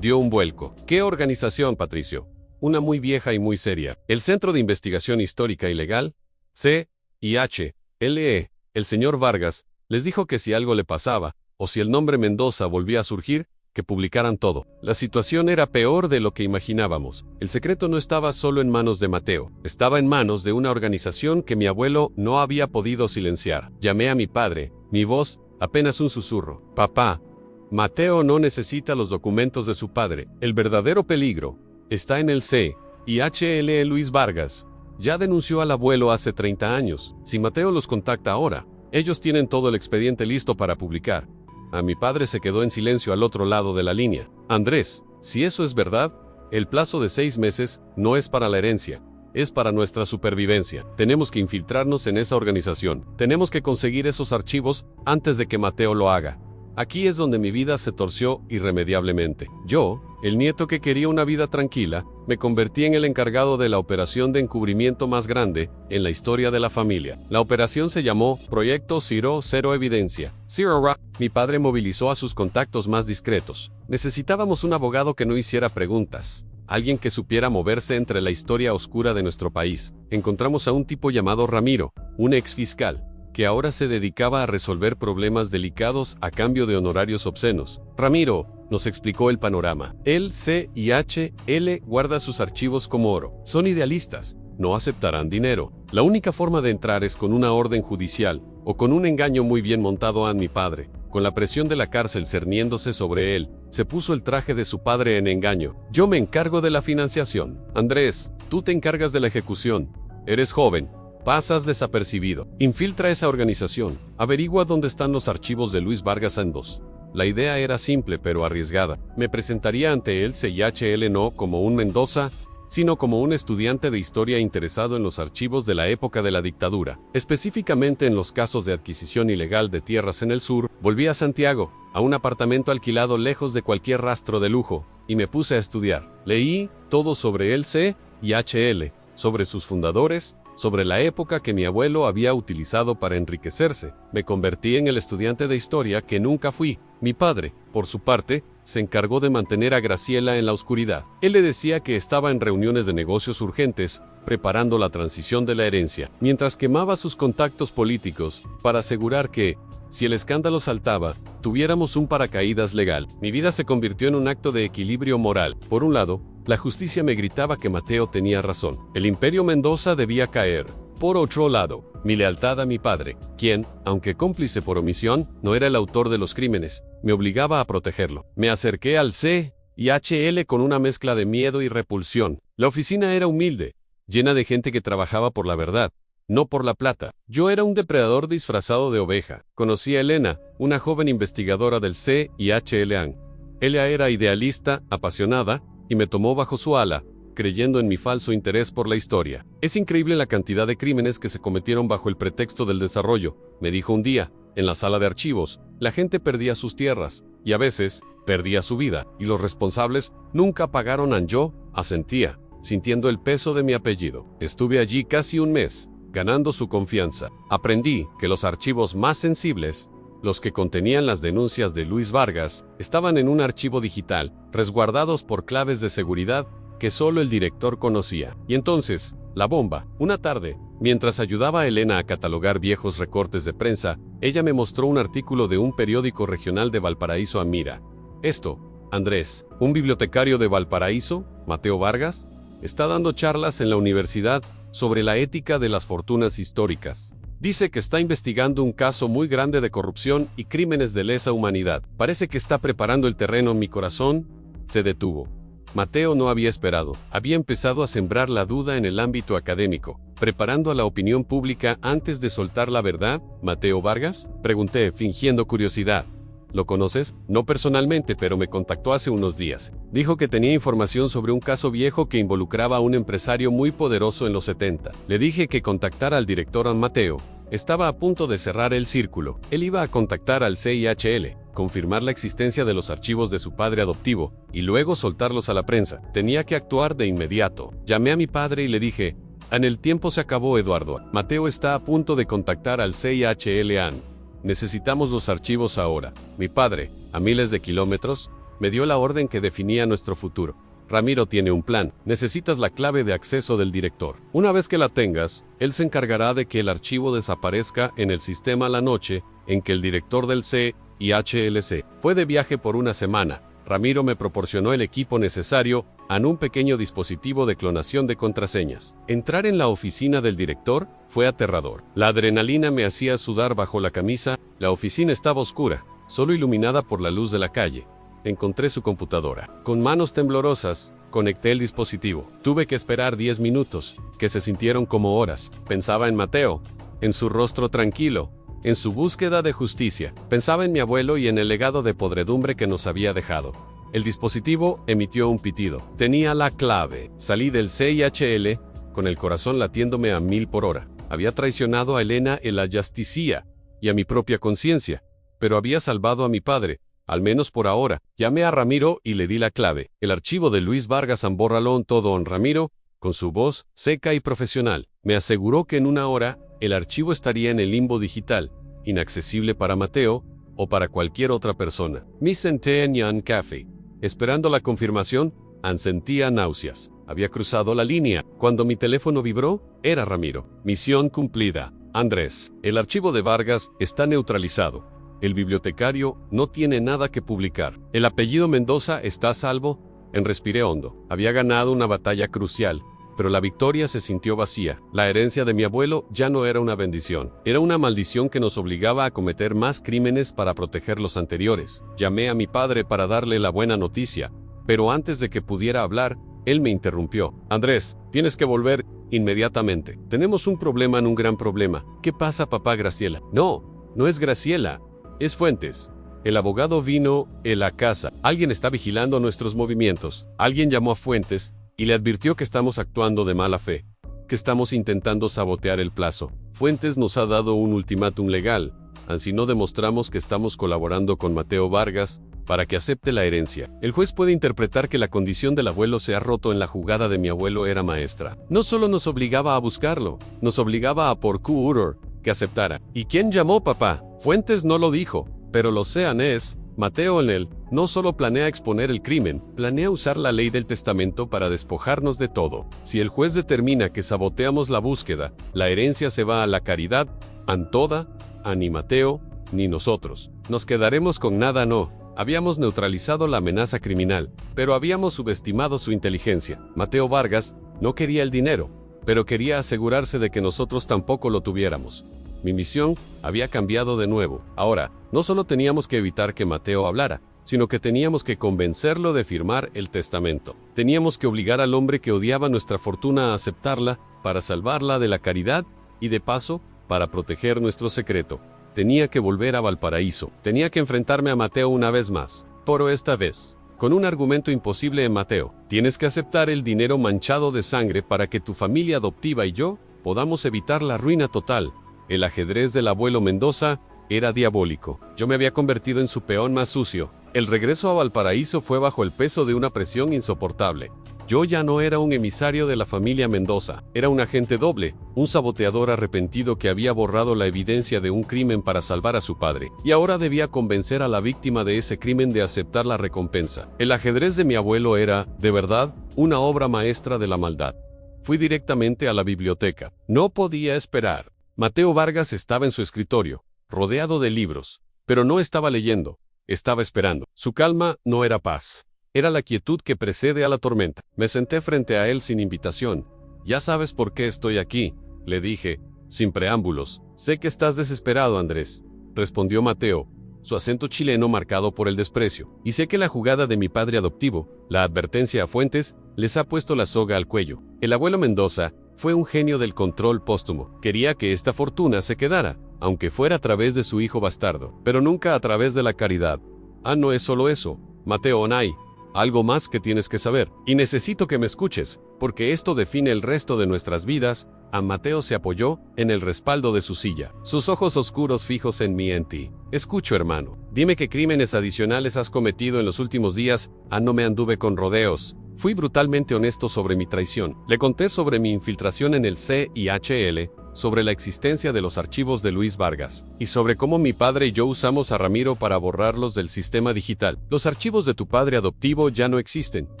dio un vuelco. ¿Qué organización, Patricio? Una muy vieja y muy seria. El Centro de Investigación Histórica y Legal, CIHLE. El señor Vargas les dijo que si algo le pasaba, o si el nombre Mendoza volvía a surgir, que publicaran todo. La situación era peor de lo que imaginábamos. El secreto no estaba solo en manos de Mateo, estaba en manos de una organización que mi abuelo no había podido silenciar. Llamé a mi padre, mi voz, apenas un susurro. Papá, Mateo no necesita los documentos de su padre. El verdadero peligro está en el CIHLE. Luis Vargas ya denunció al abuelo hace 30 años. Si Mateo los contacta ahora, ellos tienen todo el expediente listo para publicar. A mi padre se quedó en silencio al otro lado de la línea. Andrés, si eso es verdad, el plazo de 6 meses no es para la herencia, es para nuestra supervivencia. Tenemos que infiltrarnos en esa organización. Tenemos que conseguir esos archivos antes de que Mateo lo haga. Aquí es donde mi vida se torció irremediablemente. Yo, el nieto que quería una vida tranquila, me convertí en el encargado de la operación de encubrimiento más grande en la historia de la familia. La operación se llamó Proyecto Zero, Cero Evidencia. Zero Rock. Mi padre movilizó a sus contactos más discretos. Necesitábamos un abogado que no hiciera preguntas. Alguien que supiera moverse entre la historia oscura de nuestro país. Encontramos a un tipo llamado Ramiro, un ex fiscal, que ahora se dedicaba a resolver problemas delicados a cambio de honorarios obscenos. Ramiro nos explicó el panorama. El CIHL guarda sus archivos como oro. Son idealistas, no aceptarán dinero. La única forma de entrar es con una orden judicial o con un engaño muy bien montado. A mi padre, con la presión de la cárcel cerniéndose sobre él, se puso el traje de su padre en engaño. Yo me encargo de la financiación. Andrés, tú te encargas de la ejecución. Eres joven. Pasas desapercibido. Infiltra esa organización. Averigua dónde están los archivos de Luis Vargas Andos. La idea era simple pero arriesgada. Me presentaría ante el CIHL no como un Mendoza, sino como un estudiante de historia interesado en los archivos de la época de la dictadura, específicamente en los casos de adquisición ilegal de tierras en el sur. Volví a Santiago, a un apartamento alquilado lejos de cualquier rastro de lujo, y me puse a estudiar. Leí todo sobre el CIHL, sobre sus fundadores, sobre la época que mi abuelo había utilizado para enriquecerse. Me convertí en el estudiante de historia que nunca fui. Mi padre, por su parte, se encargó de mantener a Graciela en la oscuridad. Él le decía que estaba en reuniones de negocios urgentes, preparando la transición de la herencia, mientras quemaba sus contactos políticos para asegurar que, si el escándalo saltaba, tuviéramos un paracaídas legal. Mi vida se convirtió en un acto de equilibrio moral. Por un lado, la justicia me gritaba que Mateo tenía razón. El Imperio Mendoza debía caer. Por otro lado, mi lealtad a mi padre, quien, aunque cómplice por omisión, no era el autor de los crímenes, me obligaba a protegerlo. Me acerqué al C&HL con una mezcla de miedo y repulsión. La oficina era humilde, llena de gente que trabajaba por la verdad, no por la plata. Yo era un depredador disfrazado de oveja. Conocí a Elena, una joven investigadora del C&HL. Ella era idealista, apasionada, y me tomó bajo su ala, creyendo en mi falso interés por la historia. Es increíble la cantidad de crímenes que se cometieron bajo el pretexto del desarrollo, me dijo un día. En la sala de archivos, la gente perdía sus tierras, y a veces, perdía su vida, y los responsables nunca pagaron. Yo asentía, sintiendo el peso de mi apellido. Estuve allí casi un mes, ganando su confianza. Aprendí que los archivos más sensibles, los que contenían las denuncias de Luis Vargas, estaban en un archivo digital, resguardados por claves de seguridad que solo el director conocía. Y entonces, la bomba. Una tarde, mientras ayudaba a Elena a catalogar viejos recortes de prensa, ella me mostró un artículo de un periódico regional de Valparaíso. Mira esto, Andrés, un bibliotecario de Valparaíso, Mateo Vargas, está dando charlas en la universidad sobre la ética de las fortunas históricas. Dice que está investigando un caso muy grande de corrupción y crímenes de lesa humanidad. Parece que está preparando el terreno. Mi corazón se detuvo. Mateo no había esperado. Había empezado a sembrar la duda en el ámbito académico, preparando a la opinión pública antes de soltar la verdad. ¿Mateo Vargas?, pregunté, fingiendo curiosidad. ¿Lo conoces? No personalmente, pero me contactó hace unos días. Dijo que tenía información sobre un caso viejo que involucraba a un empresario muy poderoso en los 70. Le dije que contactara al director Mateo. Estaba a punto de cerrar el círculo. Él iba a contactar al C&HL, confirmar la existencia de los archivos de su padre adoptivo, y luego soltarlos a la prensa. Tenía que actuar de inmediato. Llamé a mi padre y le dije, en el tiempo se acabó, Eduardo. Mateo está a punto de contactar al C&HL. Necesitamos los archivos ahora. Mi padre, a miles de kilómetros, me dio la orden que definía nuestro futuro. Ramiro tiene un plan. Necesitas la clave de acceso del director. Una vez que la tengas, él se encargará de que el archivo desaparezca en el sistema la noche en que el director del C&HL fue de viaje por una semana. Ramiro me proporcionó el equipo necesario en un pequeño dispositivo de clonación de contraseñas. Entrar en la oficina del director fue aterrador. La adrenalina me hacía sudar bajo la camisa. La oficina estaba oscura, solo iluminada por la luz de la calle. Encontré su computadora. Con manos temblorosas, conecté el dispositivo. Tuve que esperar 10 minutos, que se sintieron como horas. Pensaba en Mateo, en su rostro tranquilo, en su búsqueda de justicia. Pensaba en mi abuelo y en el legado de podredumbre que nos había dejado. El dispositivo emitió un pitido. Tenía la clave. Salí del C&HL con el corazón latiéndome a 1000 por hora. Había traicionado a Elena en la justicia y a mi propia conciencia, pero había salvado a mi padre, al menos por ahora. Llamé a Ramiro y le di la clave. El archivo de Luis Vargas. Bórralo todo. Ramiro, con su voz seca y profesional, me aseguró que en una hora el archivo estaría en el limbo digital, inaccesible para Mateo o para cualquier otra persona. Me senté en un café, esperando la confirmación. Sentía náuseas. Había cruzado la línea. Cuando mi teléfono vibró, era Ramiro. Misión cumplida. Andrés, el archivo de Vargas está neutralizado. El bibliotecario no tiene nada que publicar. El apellido Mendoza está a salvo. Respiré hondo. Había ganado una batalla crucial, pero la victoria se sintió vacía. La herencia de mi abuelo ya no era una bendición. Era una maldición que nos obligaba a cometer más crímenes para proteger los anteriores. Llamé a mi padre para darle la buena noticia, pero antes de que pudiera hablar, él me interrumpió. Andrés, tienes que volver inmediatamente. Tenemos un problema en un gran problema. ¿Qué pasa, papá? Graciela. No es Graciela. Es Fuentes. El abogado vino a la casa. Alguien está vigilando nuestros movimientos. Alguien llamó a Fuentes y le advirtió que estamos actuando de mala fe, que estamos intentando sabotear el plazo. Fuentes nos ha dado un ultimátum legal. Si no demostramos que estamos colaborando con Mateo Vargas, para que acepte la herencia. El juez puede interpretar que la condición del abuelo se ha roto en la jugada de mi abuelo era maestra. No solo nos obligaba a buscarlo, nos obligaba a por Q-Uror que aceptara. ¿Y quién llamó papá? Fuentes no lo dijo, pero lo sean es, Mateo en él, no solo planea exponer el crimen, planea usar la ley del testamento para despojarnos de todo. Si el juez determina que saboteamos la búsqueda, la herencia se va a la caridad, Antoda, a ni Mateo, ni nosotros. Nos quedaremos con nada no. Habíamos neutralizado la amenaza criminal, pero habíamos subestimado su inteligencia. Mateo Vargas no quería el dinero, pero quería asegurarse de que nosotros tampoco lo tuviéramos. Mi misión había cambiado de nuevo. Ahora, no solo teníamos que evitar que Mateo hablara, sino que teníamos que convencerlo de firmar el testamento. Teníamos que obligar al hombre que odiaba nuestra fortuna a aceptarla para salvarla de la caridad y, de paso, para proteger nuestro secreto. Tenía que volver a Valparaíso. Tenía que enfrentarme a Mateo una vez más. Pero esta vez, con un argumento imposible en Mateo. Tienes que aceptar el dinero manchado de sangre para que tu familia adoptiva y yo podamos evitar la ruina total. El ajedrez del abuelo Mendoza era diabólico. Yo me había convertido en su peón más sucio. El regreso a Valparaíso fue bajo el peso de una presión insoportable. Yo ya no era un emisario de la familia Mendoza, era un agente doble, un saboteador arrepentido que había borrado la evidencia de un crimen para salvar a su padre, y ahora debía convencer a la víctima de ese crimen de aceptar la recompensa. El ajedrez de mi abuelo era, de verdad, una obra maestra de la maldad. Fui directamente a la biblioteca. No podía esperar. Mateo Vargas estaba en su escritorio, rodeado de libros, pero no estaba leyendo, estaba esperando. Su calma no era paz. Era la quietud que precede a la tormenta. Me senté frente a él sin invitación. Ya sabes por qué estoy aquí, le dije, sin preámbulos. Sé que estás desesperado, Andrés, respondió Mateo, su acento chileno marcado por el desprecio. Y sé que la jugada de mi padre adoptivo, la advertencia a Fuentes, les ha puesto la soga al cuello. El abuelo Mendoza fue un genio del control póstumo. Quería que esta fortuna se quedara, aunque fuera a través de su hijo bastardo, pero nunca a través de la caridad. Ah, no es solo eso, Mateo Onay. Algo más que tienes que saber, y necesito que me escuches, porque esto define el resto de nuestras vidas. A Mateo se apoyó en el respaldo de su silla, sus ojos oscuros fijos en mí y en ti. Escucho, hermano, dime qué crímenes adicionales has cometido en los últimos días. No me anduve con rodeos. Fui brutalmente honesto sobre mi traición. Le conté sobre mi infiltración en el CIHL, sobre la existencia de los archivos de Luis Vargas, y sobre cómo mi padre y yo usamos a Ramiro para borrarlos del sistema digital. Los archivos de tu padre adoptivo ya no existen,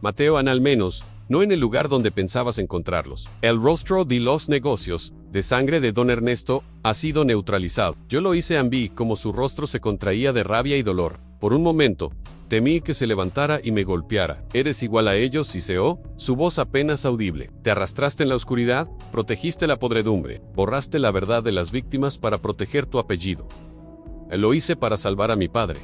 Mateo, al menos, no en el lugar donde pensabas encontrarlos. El rostro de los negocios, de sangre de don Ernesto, ha sido neutralizado. Yo lo hice en vi como su rostro se contraía de rabia y dolor. Por un momento, temí que se levantara y me golpeara. Eres igual a ellos, Ciceo, su voz apenas audible. Te arrastraste en la oscuridad, protegiste la podredumbre, borraste la verdad de las víctimas para proteger tu apellido. Lo hice para salvar a mi padre.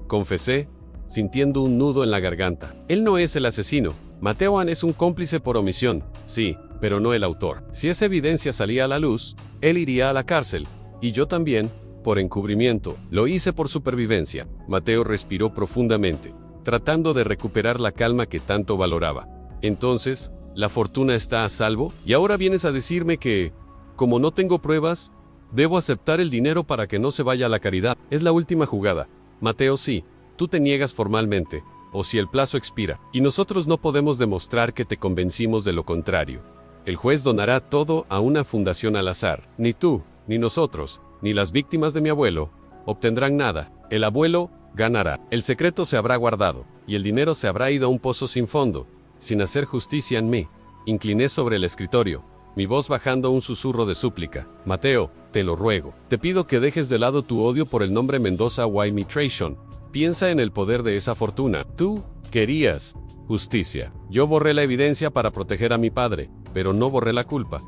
Confesé, sintiendo un nudo en la garganta. Él no es el asesino. Mateo es un cómplice por omisión, sí, pero no el autor. Si esa evidencia salía a la luz, él iría a la cárcel, y yo también, por encubrimiento. Lo hice por supervivencia. Mateo respiró profundamente, tratando de recuperar la calma que tanto valoraba. Entonces, ¿la fortuna está a salvo? Y ahora vienes a decirme que, como no tengo pruebas, debo aceptar el dinero para que no se vaya a la caridad. Es la última jugada. Mateo, sí, tú te niegas formalmente, o si el plazo expira, y nosotros no podemos demostrar que te convencimos de lo contrario. El juez donará todo a una fundación al azar. Ni tú, ni nosotros, ni las víctimas de mi abuelo obtendrán nada. El abuelo ganará. El secreto se habrá guardado, y el dinero se habrá ido a un pozo sin fondo, sin hacer justicia en mí. Incliné sobre el escritorio, mi voz bajando un susurro de súplica. Mateo, te lo ruego. Te pido que dejes de lado tu odio por el nombre Mendoza Wymitration. Piensa en el poder de esa fortuna. Tú querías justicia. Yo borré la evidencia para proteger a mi padre, pero no borré la culpa.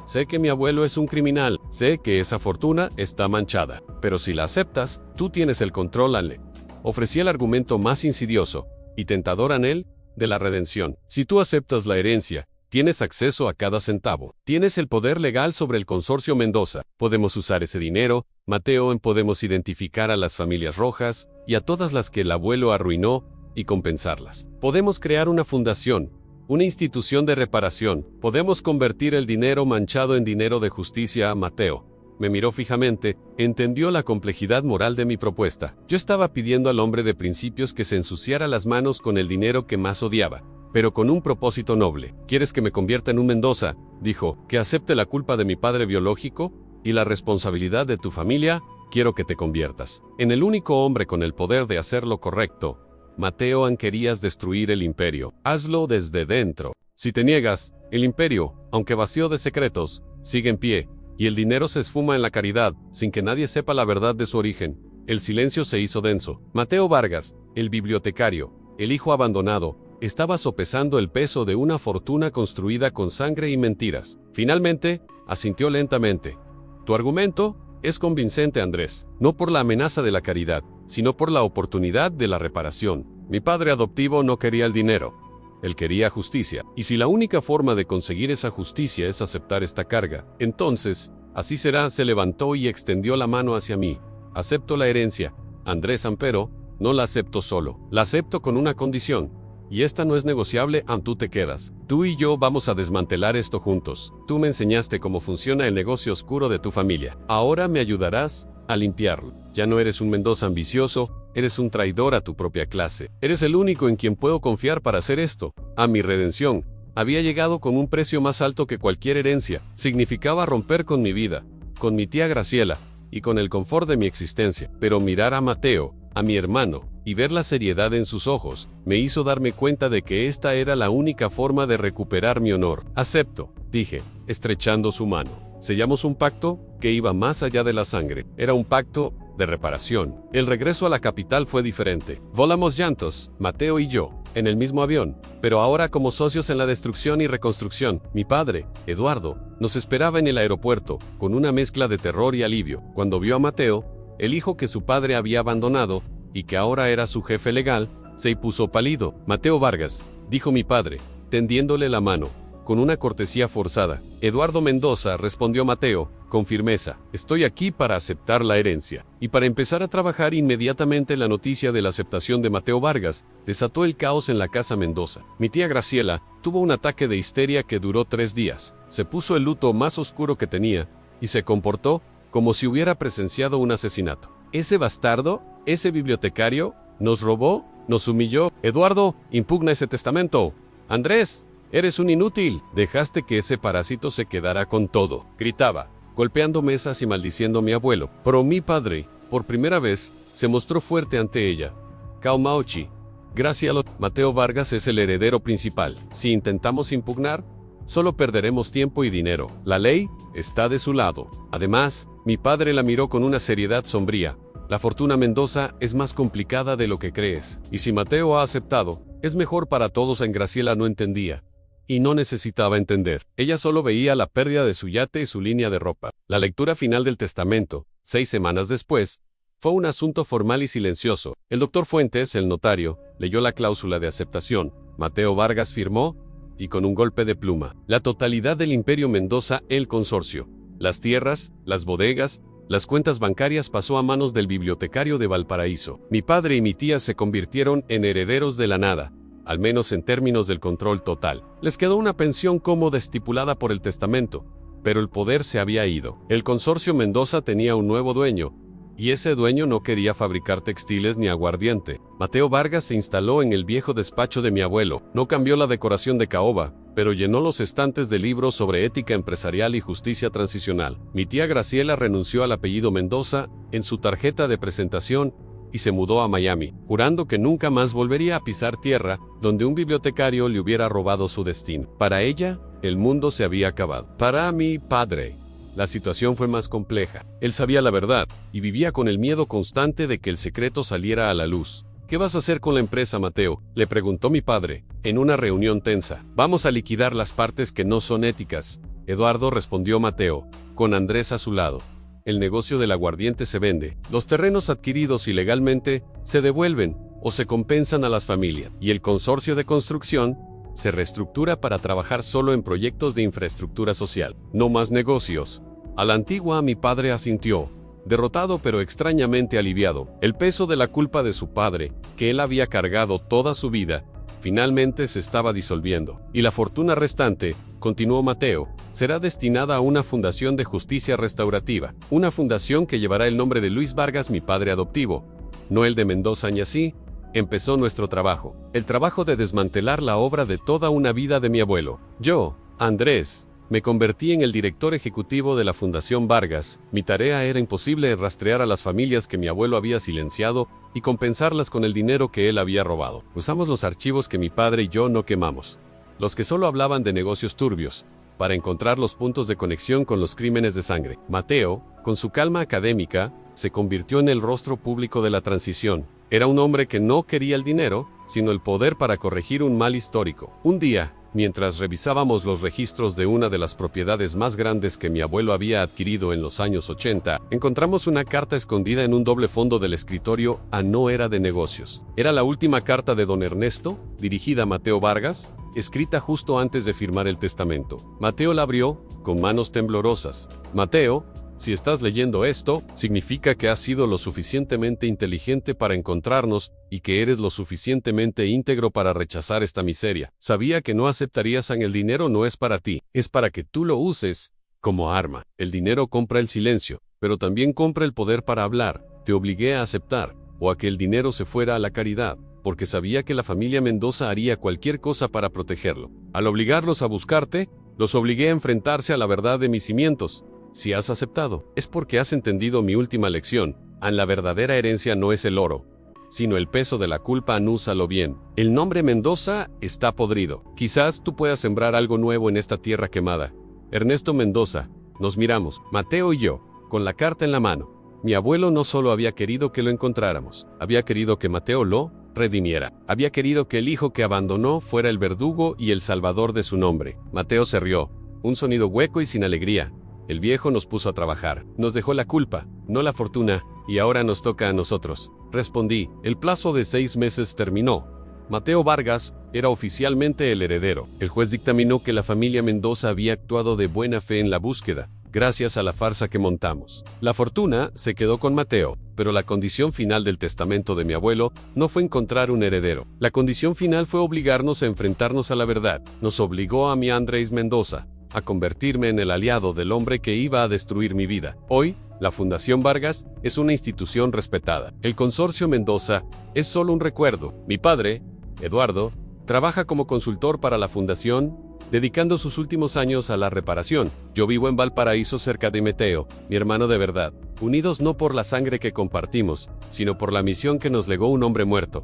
Sé que mi abuelo es un criminal, sé que esa fortuna está manchada, pero si la aceptas, tú tienes el control, Ale. Ofrecí el argumento más insidioso y tentador en él de la redención. Si tú aceptas la herencia, tienes acceso a cada centavo. Tienes el poder legal sobre el consorcio Mendoza. Podemos usar ese dinero, Mateo, podemos identificar a las familias rojas y a todas las que el abuelo arruinó y compensarlas. Podemos crear una fundación, una institución de reparación. Podemos convertir el dinero manchado en dinero de justicia. Mateo, me miró fijamente, entendió la complejidad moral de mi propuesta. Yo estaba pidiendo al hombre de principios que se ensuciara las manos con el dinero que más odiaba, pero con un propósito noble. ¿Quieres que me convierta en un Mendoza?, dijo, que acepte la culpa de mi padre biológico y la responsabilidad de tu familia. Quiero que te conviertas en el único hombre con el poder de hacer lo correcto. Mateo, querías destruir el imperio. Hazlo desde dentro. Si te niegas, el imperio, aunque vacío de secretos, sigue en pie, y el dinero se esfuma en la caridad, sin que nadie sepa la verdad de su origen. El silencio se hizo denso. Mateo Vargas, el bibliotecario, el hijo abandonado, estaba sopesando el peso de una fortuna construida con sangre y mentiras. Finalmente, asintió lentamente. Tu argumento es convincente, Andrés, no por la amenaza de la caridad, sino por la oportunidad de la reparación. Mi padre adoptivo no quería el dinero. Él quería justicia. Y si la única forma de conseguir esa justicia es aceptar esta carga, entonces, así será. Se levantó y extendió la mano hacia mí. Acepto la herencia, Andrés, pero no la acepto solo. La acepto con una condición. Y esta no es negociable. Tú te quedas. Tú y yo vamos a desmantelar esto juntos. Tú me enseñaste cómo funciona el negocio oscuro de tu familia. Ahora me ayudarás a limpiarlo. Ya no eres un Mendoza ambicioso, eres un traidor a tu propia clase. Eres el único en quien puedo confiar para hacer esto. A mi redención había llegado con un precio más alto que cualquier herencia. Significaba romper con mi vida, con mi tía Graciela y con el confort de mi existencia. Pero mirar a Mateo, a mi hermano, y ver la seriedad en sus ojos, me hizo darme cuenta de que esta era la única forma de recuperar mi honor. Acepto, dije, estrechando su mano. Sellamos un pacto que iba más allá de la sangre. Era un pacto de reparación. El regreso a la capital fue diferente. Volamos llantos, Mateo y yo, en el mismo avión, pero ahora como socios en la destrucción y reconstrucción. Mi padre, Eduardo, nos esperaba en el aeropuerto, con una mezcla de terror y alivio. Cuando vio a Mateo, el hijo que su padre había abandonado, y que ahora era su jefe legal, se puso pálido. Mateo Vargas, dijo mi padre, tendiéndole la mano, con una cortesía forzada. Eduardo Mendoza, respondió Mateo, con firmeza. Estoy aquí para aceptar la herencia. Y para empezar a trabajar inmediatamente. La noticia de la aceptación de Mateo Vargas desató el caos en la casa Mendoza. Mi tía Graciela tuvo un ataque de histeria que duró 3 días. Se puso el luto más oscuro que tenía, y se comportó como si hubiera presenciado un asesinato. Ese bastardo, ese bibliotecario, nos robó, nos humilló. Eduardo, impugna ese testamento. Andrés, eres un inútil. Dejaste que ese parásito se quedara con todo. Gritaba, golpeando mesas y maldiciendo a mi abuelo. Pero mi padre, por primera vez, se mostró fuerte ante ella. Kaumauchi, Graciela, Mateo Vargas es el heredero principal. Si intentamos impugnar, solo perderemos tiempo y dinero. La ley está de su lado. Además, mi padre la miró con una seriedad sombría. La fortuna Mendoza es más complicada de lo que crees. Y si Mateo ha aceptado, es mejor para todos. En Graciela no entendía. Y no necesitaba entender. Ella solo veía la pérdida de su yate y su línea de ropa. La lectura final del testamento, 6 semanas después, fue un asunto formal y silencioso. El doctor Fuentes, el notario, leyó la cláusula de aceptación. Mateo Vargas firmó, y con un golpe de pluma, la totalidad del imperio Mendoza, el consorcio, las tierras, las bodegas, las cuentas bancarias pasó a manos del bibliotecario de Valparaíso. Mi padre y mi tía se convirtieron en herederos de la nada, al menos en términos del control total. Les quedó una pensión cómoda estipulada por el testamento, pero el poder se había ido. El consorcio Mendoza tenía un nuevo dueño, y ese dueño no quería fabricar textiles ni aguardiente. Mateo Vargas se instaló en el viejo despacho de mi abuelo. No cambió la decoración de caoba, pero llenó los estantes de libros sobre ética empresarial y justicia transicional. Mi tía Graciela renunció al apellido Mendoza en su tarjeta de presentación y se mudó a Miami, jurando que nunca más volvería a pisar tierra donde un bibliotecario le hubiera robado su destino. Para ella, el mundo se había acabado. Para mi padre, la situación fue más compleja. Él sabía la verdad y vivía con el miedo constante de que el secreto saliera a la luz. ¿Qué vas a hacer con la empresa, Mateo?, le preguntó mi padre, en una reunión tensa. Vamos a liquidar las partes que no son éticas, Eduardo, respondió Mateo, con Andrés a su lado. El negocio del aguardiente se vende. Los terrenos adquiridos ilegalmente se devuelven o se compensan a las familias. Y el consorcio de construcción se reestructura para trabajar solo en proyectos de infraestructura social. No más negocios. A la antigua. Mi padre asintió, derrotado pero extrañamente aliviado. El peso de la culpa de su padre, que él había cargado toda su vida, finalmente se estaba disolviendo. Y la fortuna restante, continuó Mateo, será destinada a una fundación de justicia restaurativa, una fundación que llevará el nombre de Luis Vargas, mi padre adoptivo, no el de Mendoza. Y así empezó nuestro trabajo, el trabajo de desmantelar la obra de toda una vida de mi abuelo. Yo, Andrés, me convertí en el director ejecutivo de la Fundación Vargas. Mi tarea era imposible: rastrear a las familias que mi abuelo había silenciado y compensarlas con el dinero que él había robado. Usamos los archivos que mi padre y yo no quemamos, los que solo hablaban de negocios turbios, para encontrar los puntos de conexión con los crímenes de sangre. Mateo, con su calma académica, se convirtió en el rostro público de la transición. Era un hombre que no quería el dinero, sino el poder para corregir un mal histórico. Un día, mientras revisábamos los registros de una de las propiedades más grandes que mi abuelo había adquirido en los años 80, encontramos una carta escondida en un doble fondo del escritorio. No era de negocios. Era la última carta de don Ernesto, dirigida a Mateo Vargas, escrita justo antes de firmar el testamento. Mateo la abrió, con manos temblorosas. Mateo, si estás leyendo esto, significa que has sido lo suficientemente inteligente para encontrarnos y que eres lo suficientemente íntegro para rechazar esta miseria. Sabía que no aceptarías. El dinero no es para ti, es para que tú lo uses como arma. El dinero compra el silencio, pero también compra el poder para hablar. Te obligué a aceptar, o a que el dinero se fuera a la caridad, porque sabía que la familia Mendoza haría cualquier cosa para protegerlo. Al obligarlos a buscarte, los obligué a enfrentarse a la verdad de mis cimientos. Si has aceptado, es porque has entendido mi última lección. La verdadera herencia no es el oro, sino el peso de la culpa. Úsalo bien. El nombre Mendoza está podrido. Quizás tú puedas sembrar algo nuevo en esta tierra quemada. Ernesto Mendoza. Nos miramos, Mateo y yo, con la carta en la mano. Mi abuelo no solo había querido que lo encontráramos, había querido que Mateo lo redimiera. Había querido que el hijo que abandonó fuera el verdugo y el salvador de su nombre. Mateo se rió, un sonido hueco y sin alegría. El viejo nos puso a trabajar. Nos dejó la culpa, no la fortuna, y ahora nos toca a nosotros. Respondí. El plazo de 6 meses terminó. Mateo Vargas era oficialmente el heredero. El juez dictaminó que la familia Mendoza había actuado de buena fe en la búsqueda, gracias a la farsa que montamos. La fortuna se quedó con Mateo, pero la condición final del testamento de mi abuelo no fue encontrar un heredero. La condición final fue obligarnos a enfrentarnos a la verdad. Nos obligó a mí, Andrés Mendoza, a convertirme en el aliado del hombre que iba a destruir mi vida. Hoy, la Fundación Vargas es una institución respetada. El Consorcio Mendoza es solo un recuerdo. Mi padre, Eduardo, trabaja como consultor para la Fundación, dedicando sus últimos años a la reparación. Yo vivo en Valparaíso, cerca de Mateo, mi hermano de verdad, unidos no por la sangre que compartimos, sino por la misión que nos legó un hombre muerto.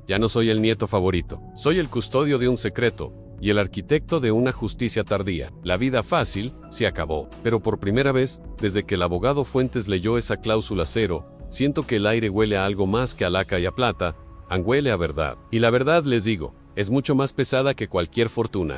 Ya no soy el nieto favorito, soy el custodio de un secreto y el arquitecto de una justicia tardía. La vida fácil se acabó, pero por primera vez, desde que el abogado Fuentes leyó esa cláusula cero, siento que el aire huele a algo más que a laca y a plata, huele a verdad. Y la verdad, les digo, es mucho más pesada que cualquier fortuna.